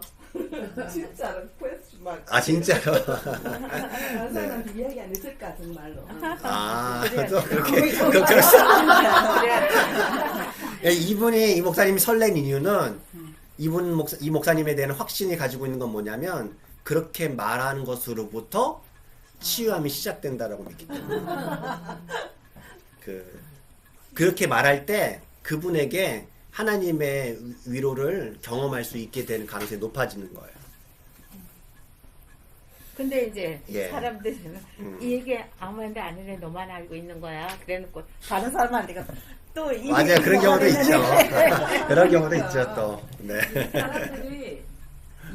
진짜로. question mark. 진짜요? 사람한테 이야기 안 했을까 정말로. 또 그렇게, 이 목사님이 설렌 이유는, 이 목사님에 대한 확신이 가지고 있는 건 뭐냐면, 그렇게 말하는 것으로부터 치유함이 시작된다라고 믿기 때문에. 그렇게 말할 때 그분에게 하나님의 위로를 경험할 수 있게 되는 가능성이 높아지는 거예요. 근데 이제 예. 사람들은 이 얘기 아무한테 안 했는데 너만 알고 있는 거야. 그래놓고 다른 사람한테 또 맞아요. 그런 경우도 있죠. 그런 경우도 있죠, 또. 네. 사람들이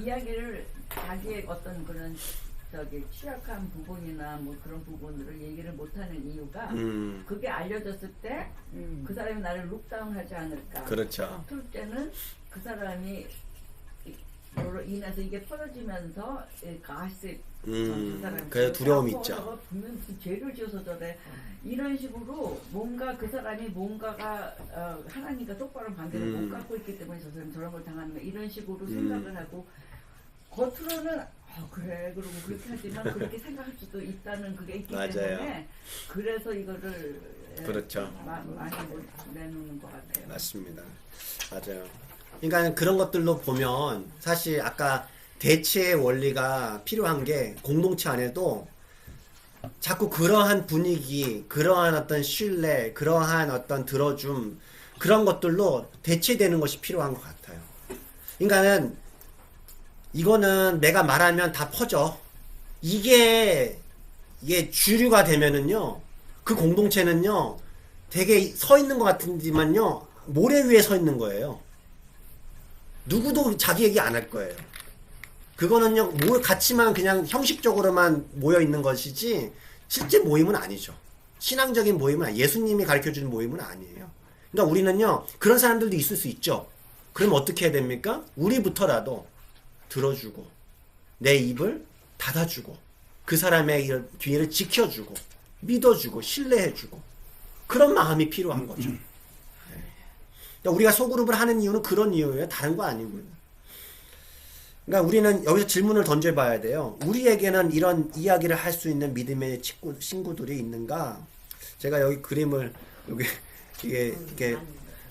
이야기를 자기의 어떤 그런 취약한 부분이나 뭐 그런 부분들을 얘기를 못하는 이유가 그게 알려졌을 때 그 사람이 나를 룩다운하지 않을까. 그렇죠. 둘째는 그 사람이 로 인해서 이게 퍼져지면서 가식 그 두려움이 있죠. 저거 분명 무슨 죄를 지어서 저래 이런 식으로 뭔가 그 사람이 뭔가가 하나님과 똑바로 관계를 못 갖고 있기 때문에 저 사람 저런 걸 당하는 거 이런 식으로 생각을 하고 겉으로는 그래 그러고 그렇게 하지만 그렇게 생각할 수도 있다는 그게 있기 맞아요. 때문에 그래서 이거를 그렇죠. 많이 내놓는 것 같아요. 맞습니다. 맞아요. 그러니까 그런 것들로 보면 사실 아까 대체의 원리가 필요한 게 공동체 안에도 자꾸 그러한 분위기, 그러한 어떤 신뢰, 그러한 어떤 들어줌 그런 것들로 대체되는 것이 필요한 것 같아요. 그러니까는 이거는 내가 말하면 다 퍼져. 이게 주류가 되면은요, 그 공동체는요, 되게 서 있는 것 같은지만요, 모래 위에 서 있는 거예요. 누구도 자기 얘기 안 할 거예요. 그거는요, 같이만 그냥 형식적으로만 모여 있는 것이지, 실제 모임은 아니죠. 신앙적인 모임은, 예수님이 가르쳐 주는 모임은 아니에요. 그러니까 우리는요, 그런 사람들도 있을 수 있죠. 그럼 어떻게 해야 됩니까? 우리부터라도 들어주고, 내 입을 닫아주고, 그 사람의 기회를 지켜주고, 믿어주고, 신뢰해주고, 그런 마음이 필요한 거죠. 그러니까 우리가 소그룹을 하는 이유는 그런 이유예요. 다른 거 아니고요. 그러니까 우리는 여기서 질문을 던져봐야 돼요. 우리에게는 이런 이야기를 할 수 있는 믿음의 친구들이 있는가? 제가 여기 그림을 여기 이게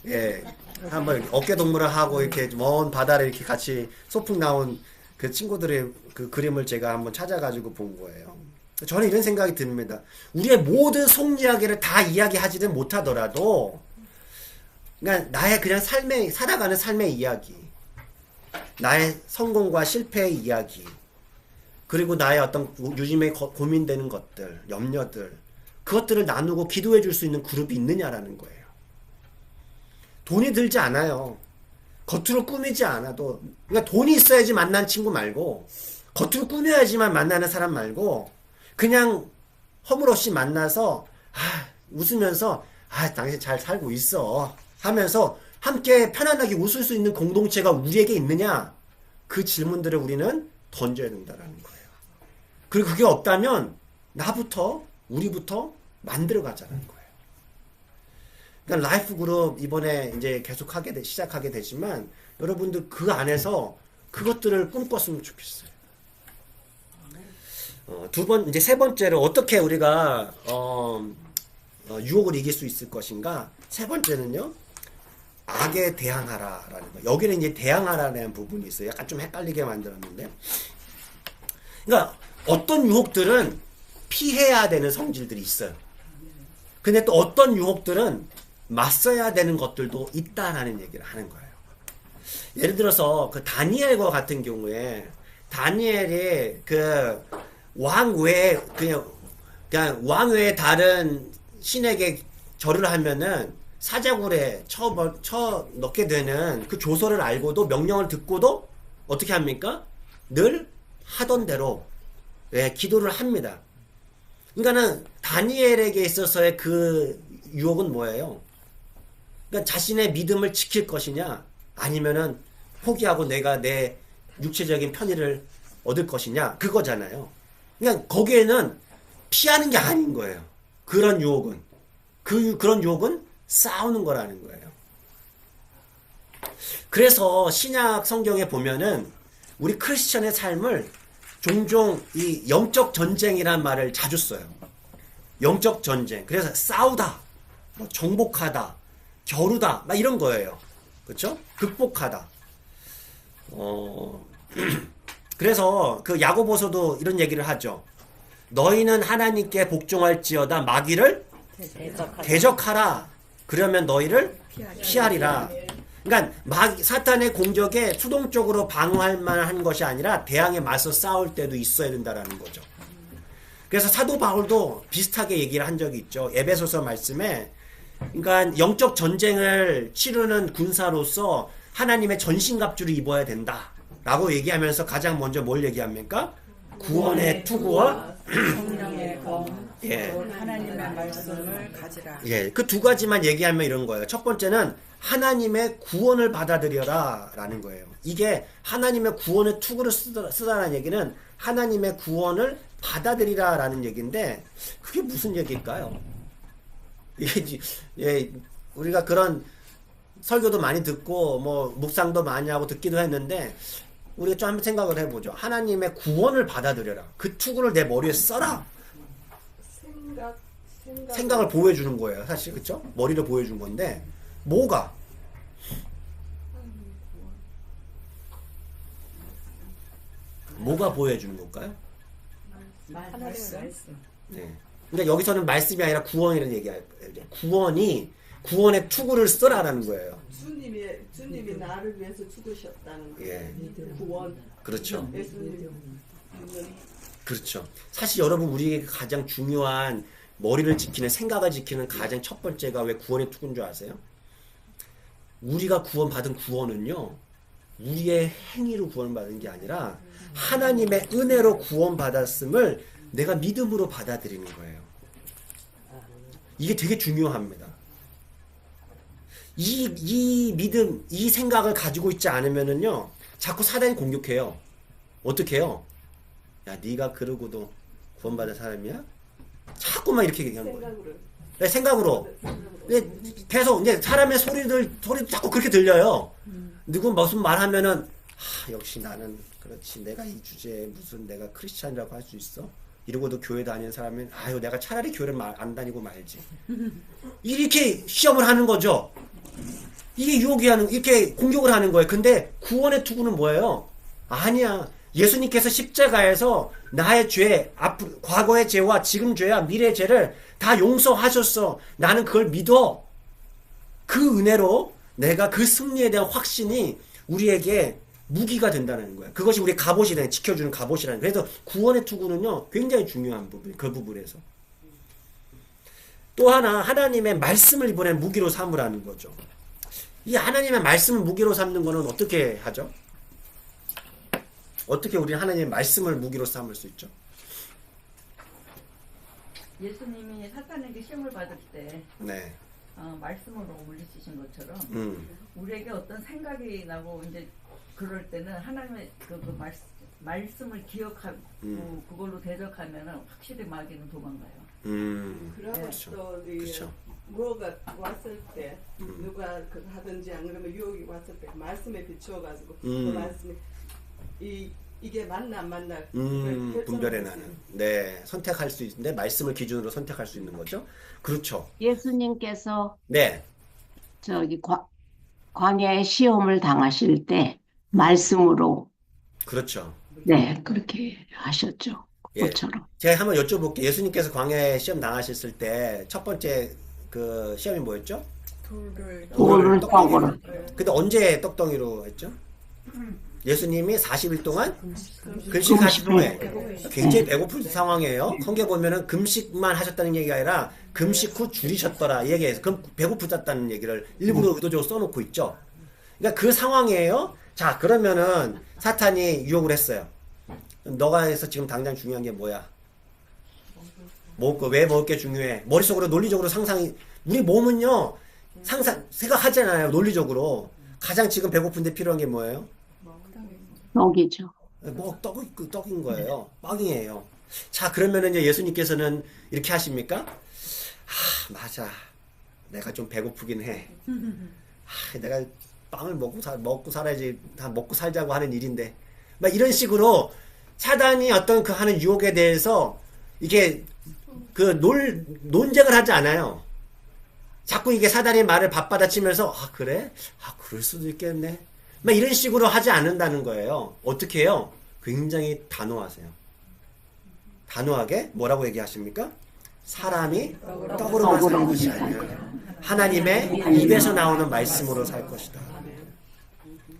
예 한번 이렇게 어깨 동무를 하고 이렇게 먼 바다를 이렇게 같이 소풍 나온 그 친구들의 그 그림을 제가 한번 찾아가지고 본 거예요. 저는 이런 생각이 듭니다. 우리의 모든 속 이야기를 다 이야기하지는 못하더라도, 그러니까 나의 그냥 살아가는 삶의 이야기, 나의 성공과 실패의 이야기, 그리고 나의 어떤 요즘에 고민되는 것들, 염려들, 그것들을 나누고 기도해 줄 수 있는 그룹이 있느냐라는 거예요. 돈이 들지 않아요. 겉으로 꾸미지 않아도, 그러니까 돈이 있어야지 만난 친구 말고, 겉으로 꾸며야지만 만나는 사람 말고, 그냥 허물없이 만나서 웃으면서 당신 잘 살고 있어 하면서 함께 편안하게 웃을 수 있는 공동체가 우리에게 있느냐, 그 질문들을 우리는 던져야 된다는 거예요. 그리고 그게 없다면 우리부터 만들어 가자는 거예요. 그러니까 라이프 그룹 이번에 이제 계속 시작하게 되지만, 여러분들 그 안에서 그것들을 꿈꿨으면 좋겠어요. 이제 세 번째로 어떻게 우리가 유혹을 이길 수 있을 것인가? 세 번째는요, 악에 대항하라라는 거. 여기는 이제 대항하라는 부분이 있어요. 약간 좀 헷갈리게 만들었는데, 그러니까 어떤 유혹들은 피해야 되는 성질들이 있어요. 근데 또 어떤 유혹들은 맞서야 되는 것들도 있다라는 얘기를 하는 거예요. 예를 들어서 그 다니엘과 같은 경우에, 다니엘이 그 왕 외에 그냥 왕 외에 다른 신에게 절을 하면은 사자굴에 쳐 넣게 되는 그 조서를 알고도, 명령을 듣고도 어떻게 합니까? 늘 하던 대로 기도를 합니다. 그러니까는 다니엘에게 있어서의 그 유혹은 뭐예요? 그러니까 자신의 믿음을 지킬 것이냐, 아니면은 포기하고 내가 내 육체적인 편의를 얻을 것이냐, 그거잖아요. 그냥 거기에는 피하는 게 아닌 거예요. 그런 유혹은. 그런 유혹은 싸우는 거라는 거예요. 그래서 신약 성경에 보면은 우리 크리스천의 삶을 종종 이 영적 전쟁이라는 말을 자주 써요. 영적 전쟁. 그래서 싸우다, 뭐 정복하다, 겨루다, 막 이런 거예요. 그렇죠? 극복하다. 그래서 그 야고보서도 이런 얘기를 하죠. 너희는 하나님께 복종할지어다 마귀를 대적하라. 그러면 너희를 피하리라. 그러니까 사탄의 공격에 수동적으로 방어할 만한 것이 아니라 대항에 맞서 싸울 때도 있어야 된다라는 거죠. 그래서 사도 바울도 비슷하게 얘기를 한 적이 있죠. 에베소서 말씀에, 그러니까 영적 전쟁을 치르는 군사로서 하나님의 전신갑주를 입어야 된다 라고 얘기하면서 가장 먼저 뭘 얘기합니까? 구원의 투구와 성령의 검, 예. 하나님의 말씀을 가지라. 예, 그 두 가지만 얘기하면 이런 거예요. 첫 번째는 하나님의 구원을 받아들여라 라는 거예요. 이게 하나님의 구원의 투구를 쓰다라는 얘기는 하나님의 구원을 받아들이라 라는 얘기인데, 그게 무슨 얘기일까요? 예, 우리가 그런 설교도 많이 듣고 뭐 묵상도 많이 하고 듣기도 했는데, 우리가 좀 한번 생각을 해보죠. 하나님의 구원을 받아들여라. 그 투구를 내 머리에 써라. 생각을 보여주는 거예요. 사실 그쵸? 머리를 보여준 건데, 뭐가? 뭐가 보여주는 걸까요? 말씀. 네. 그러니까 여기서는 말씀이 아니라 구원이라는 얘기예요. 구원의 투구를 써라라는 거예요. 주님이 나를 위해서 죽으셨다는 예. 구원. 그렇죠. 예수님. 그렇죠. 사실 여러분, 우리에게 가장 중요한 머리를 지키는, 생각을 지키는 가장 첫 번째가 왜 구원의 투구인 줄 아세요? 우리가 구원받은 구원은요, 우리의 행위로 구원받은 게 아니라 하나님의 은혜로 구원받았음을 내가 믿음으로 받아들이는 거예요. 이게 되게 중요합니다. 이 믿음, 이 생각을 가지고 있지 않으면은요, 자꾸 사단이 공격해요. 어떻게 해요? 야, 네가 그러고도 구원받은 사람이야? 자꾸만 이렇게 얘기하는 거예요. 생각으로. 네, 생각으로. 근데 계속 이제 사람의 소리도 자꾸 그렇게 들려요. 누구 무슨 말하면은, 역시 나는 그렇지. 내가 이 주제에 무슨 내가 크리스찬이라고 할 수 있어? 이러고도 교회 다니는 사람은, 아유, 내가 차라리 교회를 안 다니고 말지. 이렇게 시험을 하는 거죠. 이게 이렇게 공격을 하는 거예요. 근데 구원의 투구는 뭐예요? 아니야. 예수님께서 십자가에서 나의 죄, 과거의 죄와 지금 죄와 미래의 죄를 다 용서하셨어. 나는 그걸 믿어. 그 은혜로 내가 그 승리에 대한 확신이 우리에게 무기가 된다는 거예요. 그것이 우리 갑옷이라는, 지켜주는 갑옷이라는 거예요. 그래서 구원의 투구는요, 굉장히 중요한 부분, 그 부분에서. 또 하나, 하나님의 말씀을 이번엔 무기로 삼으라는 거죠. 이 하나님의 말씀을 무기로 삼는 거는 어떻게 하죠? 어떻게 우리는 하나님의 말씀을 무기로 삼을 수 있죠? 예수님이 사탄에게 시험을 받을 때 네. 말씀으로 물리치신 것처럼 우리에게 어떤 생각이 나고 이제 그럴 때는 하나님의 그 말씀을 기억하고 그걸로 대적하면 확실히 마귀는 도망가요. 그리고 그렇죠. 또 그렇죠. 뭐가 왔을 때 누가 하든지 안 그러면 유혹이 왔을 때 말씀에 비추어가지고 그 말씀이 이게 맞나 안 맞나 분별해 나는. 네, 선택할 수 있는데 말씀을 기준으로 선택할 수 있는 거죠. 그렇죠. 예수님께서 네, 저기 광야의 시험을 당하실 때 말씀으로 그렇죠. 네 그렇게 하셨죠. 예. 그것처럼. 제가 한번 여쭤볼게요. 예수님께서 광야에 시험 당하셨을 때 첫 번째 그 시험이 뭐였죠? 돌을 떡으로. 근데 언제 떡덩이로 했죠? 예수님이 40일 동안 금식하시고 굉장히 배고픈 상황이에요. 성경 보면은 금식만 하셨다는 얘기가 아니라 금식 후 줄이셨더라 이 얘기해서 그럼 배고프셨다는 얘기를 일부러 의도적으로 써놓고 있죠. 그러니까 그 상황이에요. 자, 그러면은 사탄이 유혹을 했어요. 너가 해서 지금 당장 중요한 게 뭐야? 왜 먹을 게 중요해? 머릿속으로 논리적으로 상상이, 우리 몸은요 생각하잖아요. 논리적으로 가장 지금 배고픈데 필요한 게 뭐예요? 떡이죠. 뭐 떡인 거예요. 빵이에요. 자, 그러면은 이제 예수님께서는 이렇게 하십니까? 맞아. 내가 좀 배고프긴 해. 내가 빵을 먹고 살아야지. 다 먹고 살자고 하는 일인데. 막 이런 식으로 사단이 어떤 그 하는 유혹에 대해서 이게 그 논쟁을 하지 않아요. 자꾸 이게 사단의 말을 받아치면서 그래? 그럴 수도 있겠네. 막 이런 식으로 하지 않는다는 거예요. 어떻게 해요? 굉장히 단호하세요. 단호하게 뭐라고 얘기하십니까? 사람이 떡으로만 살 것이 아니라 하나님의 입에서 나오는 말씀으로 살 것이다.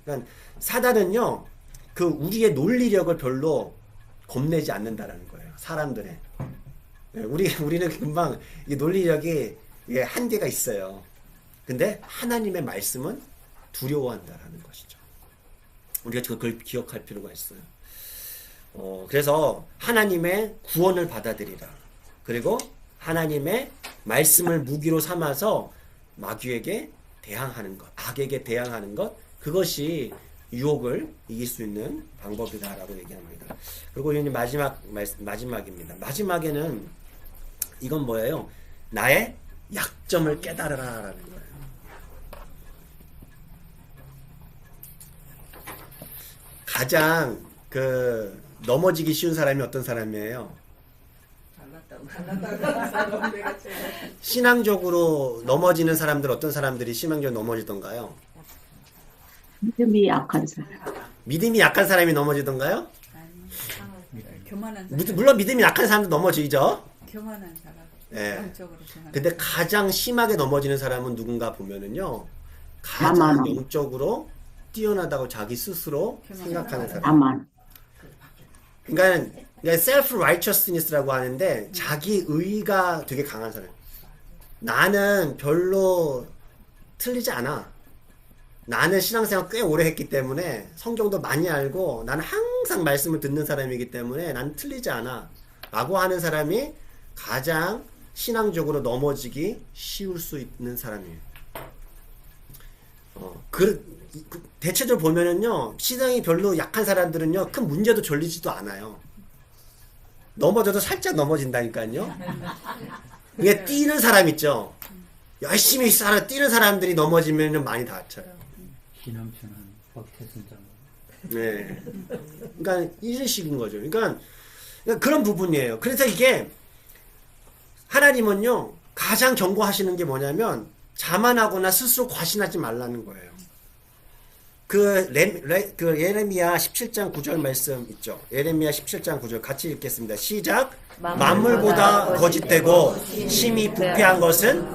그러니까 사단은요, 그 우리의 논리력을 별로 겁내지 않는다라는 거예요. 사람들의. 우리는 금방 이 논리력이 한계가 있어요. 근데 하나님의 말씀은 두려워한다라는 것이죠. 우리가 그걸 기억할 필요가 있어요. 그래서 하나님의 구원을 받아들이라. 그리고 하나님의 말씀을 무기로 삼아서 마귀에게 대항하는 것, 악에게 대항하는 것, 그것이 유혹을 이길 수 있는 방법이다라고 얘기합니다. 그리고 이제 마지막입니다. 마지막에는 이건 뭐예요? 나의 약점을 깨달으라라는 거예요. 가장 넘어지기 쉬운 사람이 어떤 사람이에요? 신앙적으로 넘어지는 사람들, 어떤 사람들이 신앙적으로 넘어지던가요? 믿음이 약한 사람. 믿음이 약한 사람이 넘어지던가요? 교만한 사람. 물론 믿음이 약한 사람도 넘어지죠. 교만한 사람. 예. 영적으로 교만한 근데 가장 심하게 넘어지는 사람은 누군가 보면은요, 가장 영적으로 뛰어나다고 자기 스스로 생각하는 사람. 다만 그러니까 self righteousness라고 하는데 자기 의가 되게 강한 사람. 나는 별로 틀리지 않아. 나는 신앙생활 꽤 오래 했기 때문에 성경도 많이 알고 나는 항상 말씀을 듣는 사람이기 때문에 난 틀리지 않아 라고 하는 사람이 가장 신앙적으로 넘어지기 쉬울 수 있는 사람이에요. 대체적으로 보면은요, 신앙이 별로 약한 사람들은요, 큰 문제도 졸리지도 않아요. 넘어져도 살짝 넘어진다니까요. 이게 뛰는 사람 있죠. 열심히 뛰는 사람들이 넘어지면 많이 다쳐요. 기남천한 박태순장. 네. 그러니까 이런 식인 거죠. 그러니까 그런 부분이에요. 그래서 이게 하나님은요, 가장 경고하시는 게 뭐냐면 자만하거나 스스로 과신하지 말라는 거예요. 그 예레미야 17장 9절 말씀 있죠. 예레미야 17장 9절 같이 읽겠습니다. 시작. 만물보다 거짓되고 심히 부패한 것은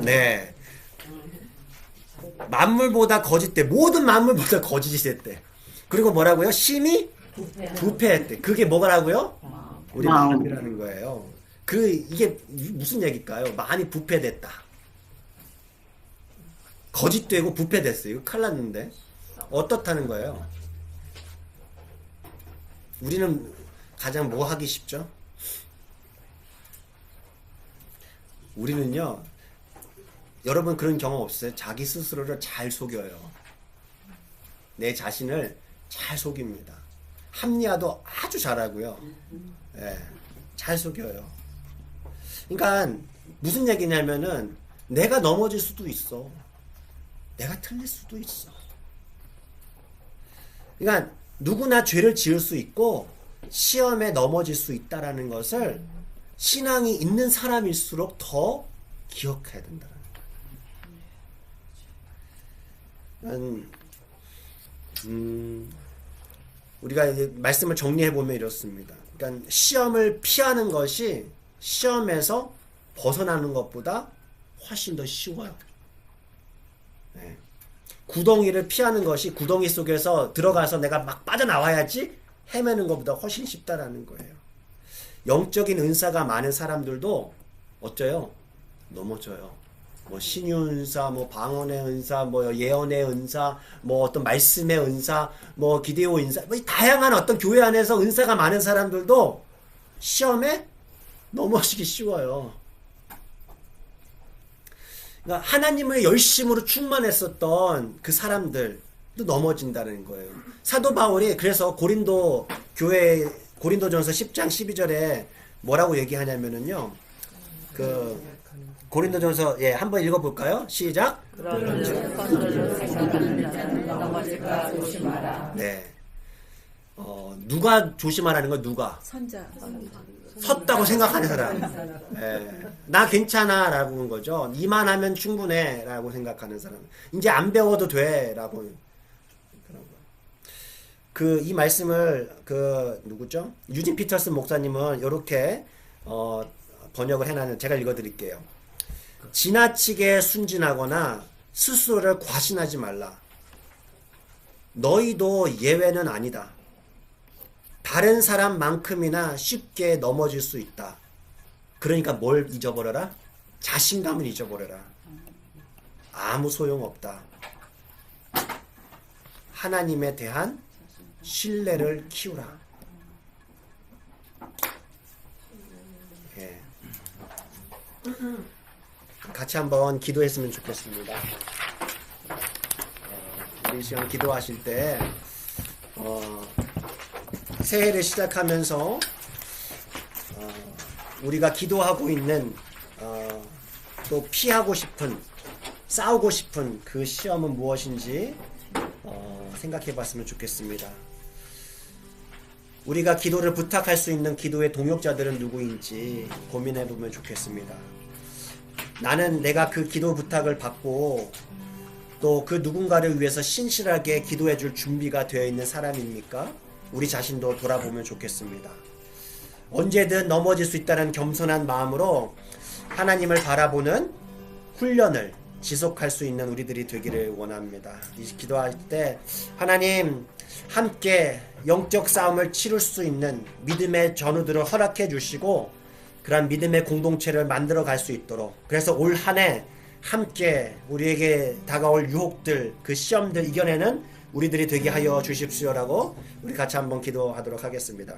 네. 만물보다 거짓돼. 모든 만물보다 거짓이 됐대. 그리고 뭐라고요? 심히 부패했대. 그게 뭐라고요? 우리 마음이라는 거예요. 이게 무슨 얘기일까요? 많이 부패됐다. 거짓되고 부패됐어요. 이거 큰일 났는데. 어떻다는 거예요? 우리는 가장 뭐 하기 쉽죠? 우리는요, 여러분 그런 경험 없어요? 자기 스스로를 잘 속여요. 내 자신을 잘 속입니다. 합리화도 아주 잘하고요. 예, 잘 속여요. 그러니까 무슨 얘기냐면은 내가 넘어질 수도 있어. 내가 틀릴 수도 있어. 그러니까 누구나 죄를 지을 수 있고 시험에 넘어질 수 있다라는 것을 신앙이 있는 사람일수록 더 기억해야 된다는 거예요. 우리가 이제 말씀을 정리해 보면 이렇습니다. 그러니까 시험을 피하는 것이 시험에서 벗어나는 것보다 훨씬 더 쉬워요. 네. 구덩이를 피하는 것이 구덩이 속에서 들어가서 내가 막 빠져나와야지 헤매는 것보다 훨씬 쉽다라는 거예요. 영적인 은사가 많은 사람들도 어쩌요? 넘어져요. 뭐 신유 은사, 뭐 방언의 은사, 뭐 예언의 은사, 뭐 어떤 말씀의 은사, 뭐 기대오 은사, 뭐 다양한 어떤 교회 안에서 은사가 많은 사람들도 시험에 넘어지기 쉬워요. 그러니까 하나님의 열심으로 충만했었던 그 사람들도 넘어진다는 거예요. 사도 바울이 그래서 고린도 교회 고린도전서 10장 12절에 뭐라고 얘기하냐면은요. 고린도전서 한번 읽어볼까요? 시작. 네. 누가 조심하라는 거 누가? 선자. 섰다고 생각하는 사람. 네. 나 괜찮아 라고 하는 거죠. 이만하면 충분해 라고 생각하는 사람. 이제 안 배워도 돼 라고. 이 말씀을 누구죠? 유진 피터슨 목사님은 이렇게 번역을 해놨는 제가 읽어드릴게요. 지나치게 순진하거나 스스로를 과신하지 말라. 너희도 예외는 아니다. 다른 사람만큼이나 쉽게 넘어질 수 있다. 그러니까 뭘 잊어버려라? 자신감을 잊어버려라. 아무 소용없다. 하나님에 대한 신뢰를 키우라. 예. 같이 한번 기도했으면 좋겠습니다. 우리 시간 기도하실 때 새해를 시작하면서 우리가 기도하고 있는 또 피하고 싶은 싸우고 싶은 그 시험은 무엇인지 생각해 봤으면 좋겠습니다. 우리가 기도를 부탁할 수 있는 기도의 동역자들은 누구인지 고민해 보면 좋겠습니다. 나는 내가 그 기도 부탁을 받고 또 그 누군가를 위해서 신실하게 기도해 줄 준비가 되어 있는 사람입니까? 우리 자신도 돌아보면 좋겠습니다. 언제든 넘어질 수 있다는 겸손한 마음으로 하나님을 바라보는 훈련을 지속할 수 있는 우리들이 되기를 원합니다. 이 기도할 때 하나님 함께 영적 싸움을 치룰 수 있는 믿음의 전우들을 허락해 주시고 그런 믿음의 공동체를 만들어 갈 수 있도록, 그래서 올 한 해 함께 우리에게 다가올 유혹들, 그 시험들 이겨내는 우리들이 되게 하여 주십시오라고 우리 같이 한번 기도하도록 하겠습니다.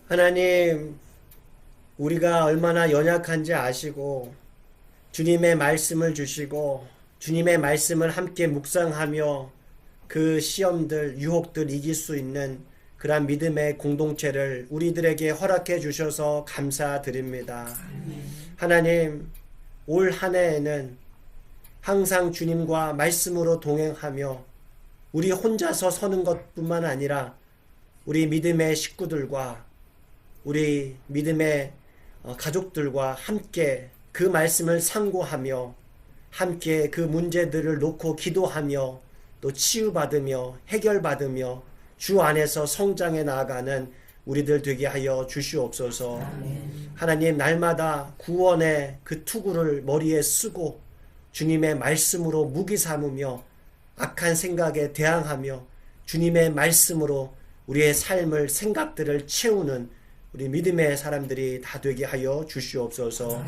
하나님, 우리가 얼마나 연약한지 아시고 주님의 말씀을 주시고 주님의 말씀을 함께 묵상하며 그 시험들, 유혹들 이길 수 있는 그러한 믿음의 공동체를 우리들에게 허락해 주셔서 감사드립니다. 하나님, 올 한 해에는 항상 주님과 말씀으로 동행하며 우리 혼자서 서는 것뿐만 아니라 우리 믿음의 식구들과 우리 믿음의 가족들과 함께 그 말씀을 상고하며 함께 그 문제들을 놓고 기도하며 또 치유받으며 해결받으며 주 안에서 성장해 나아가는 우리들 되게 하여 주시옵소서. 하나님, 날마다 구원의 그 투구를 머리에 쓰고 주님의 말씀으로 무기 삼으며 악한 생각에 대항하며 주님의 말씀으로 우리의 삶을, 생각들을 채우는 우리 믿음의 사람들이 다 되게 하여 주시옵소서.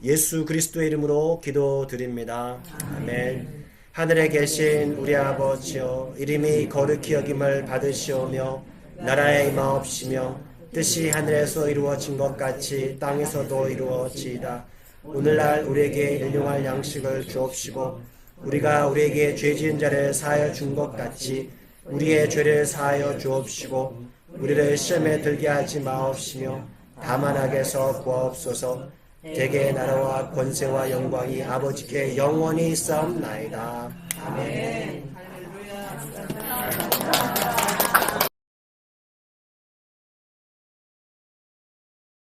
예수 그리스도의 이름으로 기도드립니다. 아멘. 하늘에 계신 우리 아버지여, 이름이 거룩히 여김을 받으시오며 나라의 임하옵시며 뜻이 하늘에서 이루어진 것 같이 땅에서도 이루어지이다. 오늘날 우리에게 일용할 양식을 주옵시고 우리가 우리에게 죄 지은 자를 사하여 준 것 같이 우리의 죄를 사하여 주옵시고 우리를 시험에 들게 하지 마옵시며 다만 악에서 구하옵소서. 대개 나라와 권세와 영광이 아버지께 영원히 있사옵나이다. 아멘.